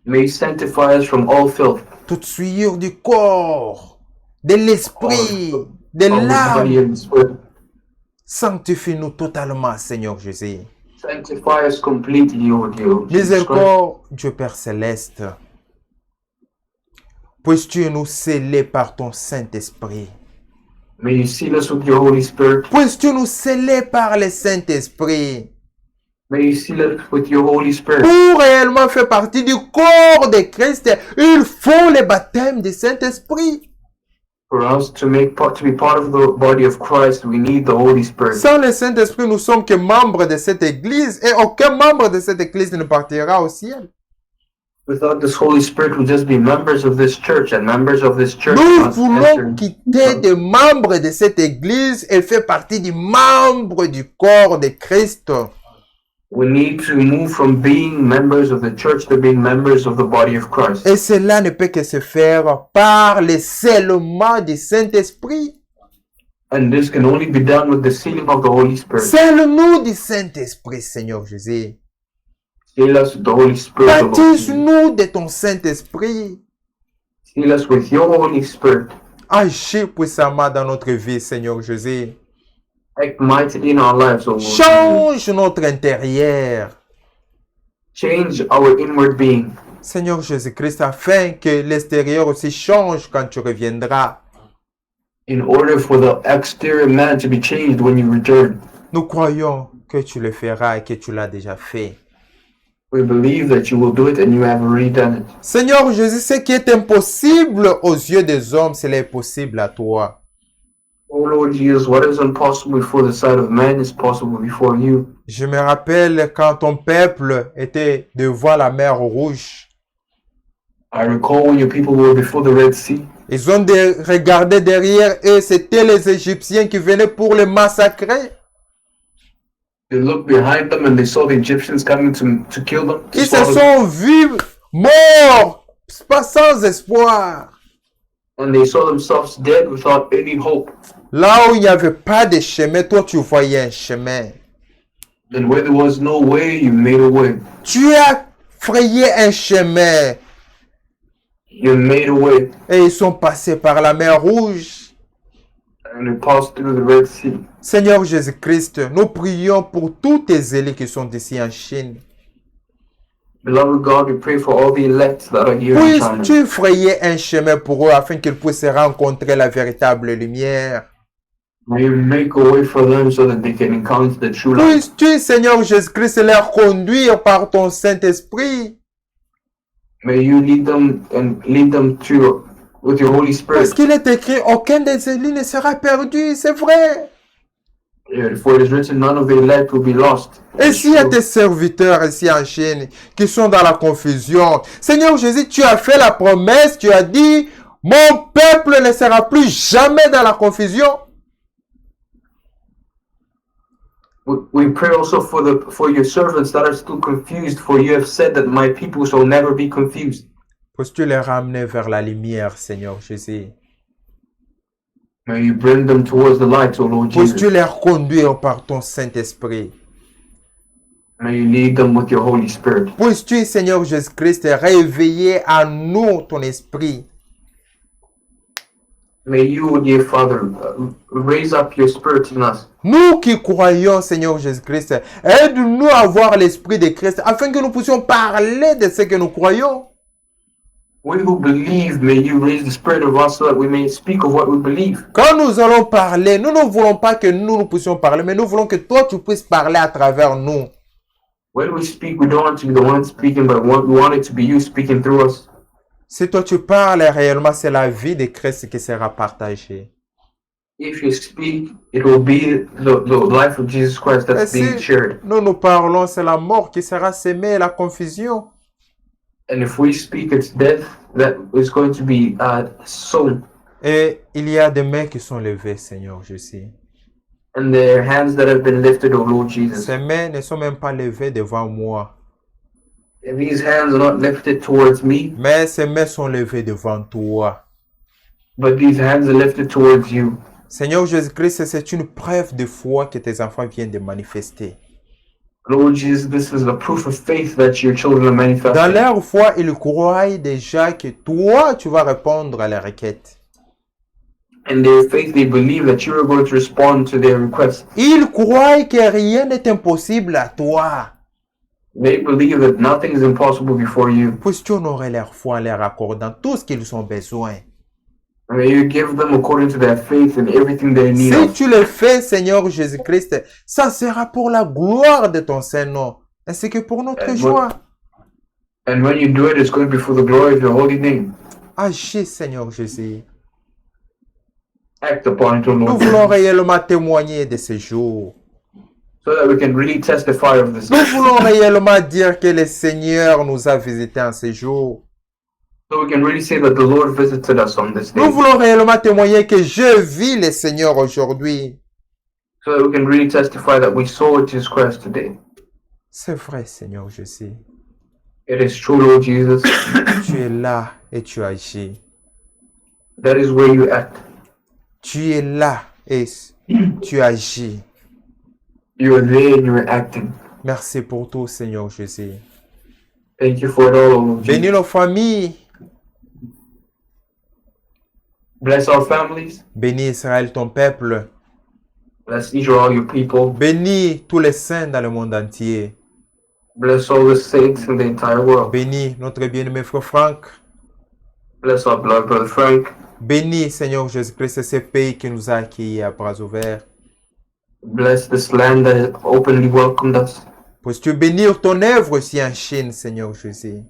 A: May you sanctify us from all filth,
B: toute souillure du corps, de l'esprit, de
A: from the body
B: l'âme.
A: and the spirit.
B: Sanctifie-nous totalement, Seigneur Jésus.
A: Sanctify us completely, O dear Jesus Christ.
B: Miséricorde, Dieu Père Céleste, puisses-tu nous sceller par ton Saint-Esprit.
A: May you seal us with your Holy Spirit.
B: Puisses-tu nous sceller par le Saint-Esprit
A: May you seal us with your Holy Spirit.
B: pour réellement faire partie du corps de Christ. Il faut le baptême du Saint-Esprit.
A: For us to be part of the body of Christ, we need the Holy Spirit.
B: Sans le Saint-Esprit, nous sommes que membres de cette église et aucun membre de cette église ne partira au ciel.
A: Without this Holy Spirit, we'll just be members of this church, and members of this church
B: Nous
A: must
B: voulons
A: enter.
B: quitter des membres de cette église et faire partie des membres du corps de Christ.
A: We need to move from being members of the church to being members of the body of Christ.
B: Et cela ne peut que se faire par le scellement du Saint-Esprit.
A: And this can only be done with the sealing of the Holy Spirit.
B: Scelle-nous du Saint-Esprit, Seigneur Jésus.
A: Seal us with the Holy Spirit. O Lord.
B: Baptise-nous de ton Saint-Esprit.
A: Seal us with your Holy Spirit.
B: Agis puissamment dans notre vie, Seigneur Jésus.
A: Act mightily in our lives, O Lord.
B: Change notre intérieur,
A: Change our inward being.
B: Seigneur Jésus-Christ, afin que l'extérieur aussi change quand tu reviendras.
A: In order for the exterior man to be changed when you return.
B: Nous croyons que tu le feras et que tu l'as déjà fait.
A: We believe that you will do it and you have already done it.
B: Seigneur Jésus, ce qui est impossible aux yeux des hommes, cela est possible à toi.
A: Oh Lord Jesus, what is impossible before the sight of man is possible before you.
B: Je me rappelle quand ton peuple était devant la mer Rouge.
A: I recall when your people were before the Red Sea.
B: Ils ont regardé derrière eux, c'était les Égyptiens qui venaient pour les massacrer.
A: They looked behind them and they saw the Egyptians coming to kill them. To
B: Ils se
A: slaughter them.
B: sont vus morts, pas sans espoir.
A: And they saw themselves dead without any hope.
B: Là où il n'y avait pas de chemin, toi tu voyais un chemin.
A: And where there was no way, you made a way.
B: Tu as frayé un chemin.
A: You made a way
B: et ils sont passés par la mer Rouge.
A: and you passed through the Red Sea.
B: Seigneur Jésus-Christ, nous prions pour tous tes zélés qui sont ici en Chine.
A: Beloved God, we pray for all the elect that are here in China.
B: Puisses-tu frayer un chemin pour eux afin qu'ils puissent rencontrer la véritable lumière?
A: May you make a way for them so that they can encounter the true light.
B: Puisses-tu, Seigneur Jésus-Christ, leur conduire par ton Saint-Esprit?
A: May you lead them to with your Holy Spirit.
B: Parce qu'il est écrit, aucun des élus ne sera perdu, c'est vrai.
A: For it is written, none of the elect will be lost.
B: Et s'il y a tes serviteurs ici en Chine qui sont dans la confusion, Seigneur Jésus, tu as fait la promesse, tu as dit, mon peuple ne sera plus jamais dans la confusion.
A: We pray also for your servants that are still confused, for you have said that my people shall never be confused.
B: Puisses-tu les ramener vers la lumière, Seigneur Jésus?
A: May you bring them towards the light, O Lord
B: Puisses-tu
A: Jesus.
B: les conduire par ton Saint-Esprit?
A: May you lead them with your Holy Spirit.
B: Puisses-tu, Seigneur Jésus-Christ, réveiller en nous ton esprit?
A: May you, dear Father, raise up your Spirit in us.
B: Nous qui croyons, Seigneur Jésus-Christ, aide-nous à avoir l'esprit de Christ afin que nous puissions parler de ce que nous croyons.
A: We who believe, may you raise the Spirit of us so that we may speak of what we believe.
B: Quand nous allons parler, nous ne voulons pas que nous puissions parler, mais nous voulons que toi, tu puisses parler à travers nous.
A: When we speak, we don't want to be the one speaking, but we want it to be you speaking through us.
B: Si toi tu parles réellement, c'est la vie de Christ qui sera partagée.
A: If you speak, it will be the life of Jesus Christ
B: Et
A: that's being
B: si
A: shared.
B: nous parlons, c'est la mort qui sera sémée et la confusion.
A: And if we speak, it's death that is going to be sown.
B: Et il y a des mains qui sont levées, Seigneur Jésus.
A: And the hands that have been lifted, O Lord Jesus.
B: Ces mains ne sont même pas levées devant moi,
A: And these hands are not lifted towards me,
B: mais ces mains sont levées devant toi.
A: but these hands are lifted towards you.
B: Seigneur Jésus-Christ, c'est une preuve de foi que tes enfants viennent de manifester.
A: Lord Jesus, this is a proof of faith that your children are
B: Dans
A: manifesting.
B: leur foi, ils croient déjà que toi, tu vas répondre à leurs requêtes.
A: In their faith, they believe that you are going to respond to their requests.
B: Ils croient que rien n'est impossible à toi.
A: They believe that nothing is impossible before you.
B: Puisses-tu honorer leur foi en leur accordant tout ce qu'ils ont besoin.
A: May you give them according to their faith and everything they need.
B: Si tu le fais, Seigneur Jésus-Christ, ça sera pour la gloire de ton Saint-Nom, ainsi que pour notre joie.
A: And when you do it, it's going to be for the glory of your holy name.
B: Agis, Seigneur Jésus.
A: Act upon it, O
B: Nous
A: Lord,
B: voulons réellement témoigner de ce jour.
A: so that we can really testify of this.
B: Nous voulons réellement dire que le Seigneur nous a visités en ce jour.
A: So we can really say that the Lord visited us on this day.
B: Nous voulons réellement témoigner que je vis le Seigneur aujourd'hui.
A: So that we can really testify that we saw Jesus Christ today.
B: C'est vrai, Seigneur Jésus.
A: It is true, Lord Jesus.
B: Tu es là et tu agis.
A: That is where you act.
B: Tu es là et tu agis.
A: You are there and you are acting.
B: Merci pour tout, Seigneur Jésus.
A: Thank you for it all, Lord
B: Bénis
A: Jesus.
B: nos familles.
A: Bless our families.
B: Bénis Israël, ton peuple.
A: Bless Israel, your people.
B: Bénis tous les saints dans le monde entier.
A: Bless all the saints in the entire world.
B: Bénis notre bien-aimé frère Franck.
A: Bless our beloved brother Frank.
B: Bénis, Seigneur Jésus-Christ, ce pays qui nous a accueillis à bras ouverts.
A: Bless this land that has openly welcomed us.
B: Puisses-tu bénir ton œuvre ici en Chine, Seigneur Jésus.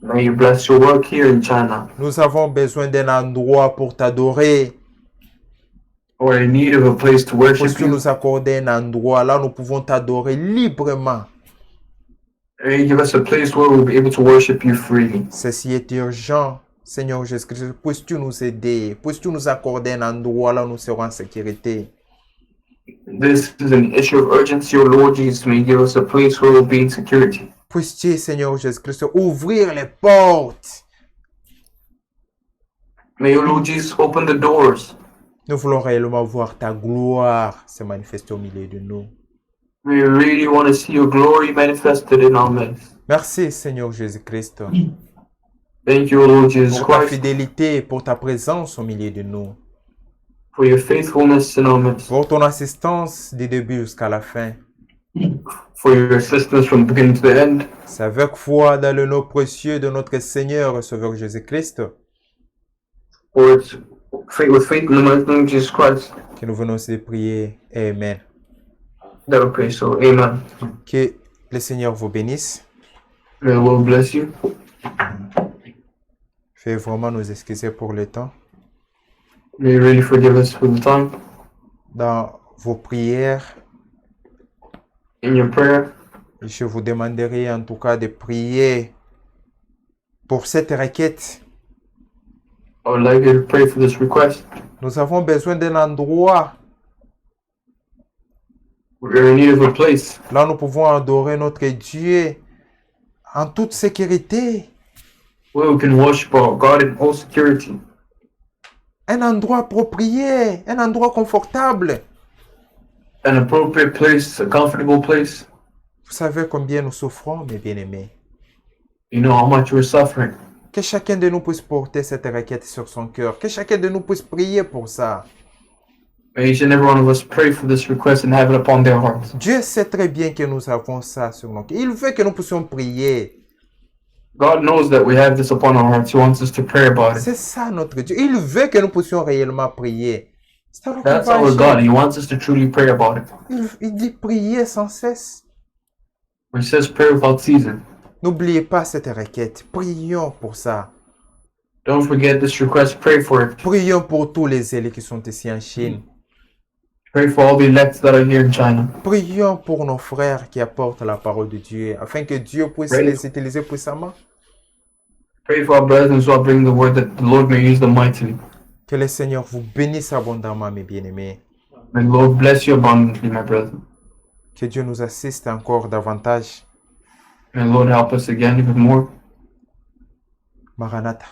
A: May you bless your work here in China.
B: Nous avons besoin d'un endroit pour t'adorer.
A: We're in need of a place to worship
B: Puisses-tu
A: you.
B: nous accorder un endroit là, nous pouvons t'adorer librement.
A: May you give us a place where we'll be able to worship you freely.
B: Ceci est urgent, Seigneur Jésus-Christ. Puisses-tu nous aider? Puisses-tu nous accorder un endroit là où nous serons en sécurité?
A: This is an issue of urgency, O Lord Jesus. May you give us a place where we'll be in security.
B: Puisses-tu, Seigneur Jésus-Christ, ouvrir les portes?
A: May you, Lord Jesus, open the doors.
B: Nous voulons réellement voir ta gloire se manifester au milieu de nous.
A: We really want to see your glory manifested in our midst.
B: Merci, Seigneur Jésus-Christ.
A: Thank you, Lord Jesus
B: pour ta
A: Christ,
B: fidélité, pour ta présence au milieu de nous,
A: for your faithfulness in our midst,
B: pour ton assistance du début jusqu'à la fin.
A: for your assistance from beginning to the end.
B: C'est avec foi dans le nom précieux de notre Seigneur et Sauveur Jésus-Christ
A: For it's with faith in the mighty name of Jesus Christ
B: que nous venons de prier. Amen.
A: that we pray. So, amen.
B: Que le Seigneur vous bénisse.
A: May the Lord bless you.
B: Faites vraiment nous excuser pour le temps.
A: May you really forgive us for the time
B: Dans vos prières,
A: in your prayer.
B: je vous demanderai en tout cas de prier pour cette requête.
A: I would like you to pray for this request.
B: Nous avons besoin d'un endroit
A: We're in need of a place
B: là où nous pouvons adorer notre Dieu en toute sécurité.
A: where we can worship our God in all security.
B: Un endroit approprié, un endroit confortable.
A: An appropriate place, a comfortable place.
B: Vous savez combien nous souffrons, mes bien-aimés.
A: You know how much we're suffering.
B: Que chacun de nous puisse porter cette requête sur son cœur. Que chacun de nous puisse prier pour ça.
A: May each and every one of us pray for this request and have it upon their hearts.
B: Dieu sait très bien que nous avons ça sur nos cœurs. Il veut que nous puissions prier.
A: God knows that we have this upon our hearts. He wants us to pray about it.
B: C'est ça notre Dieu. Il veut que nous puissions réellement prier. C'est alors qu'il
A: That's
B: va
A: our
B: agir.
A: God. He wants us to truly pray about it.
B: Il dit prier sans cesse.
A: He says pray without ceasing.
B: N'oubliez pas cette requête. Prions pour ça.
A: Don't forget this request. Pray for it.
B: Prions pour tous les élus qui sont ici en Chine.
A: Pray for all the elects that are here in China.
B: Prions pour nos frères qui apportent la parole de Dieu, afin que Dieu puisse
A: Pray.
B: les utiliser puissamment.
A: Pray for our brothers who are bringing the word that the Lord may use them mightily.
B: Que le Seigneur vous bénisse abondamment, mes bien-aimés.
A: May the Lord bless you abundantly, my brother.
B: Que Dieu nous assiste encore davantage.
A: May the Lord help us again even more.
B: Maranatha.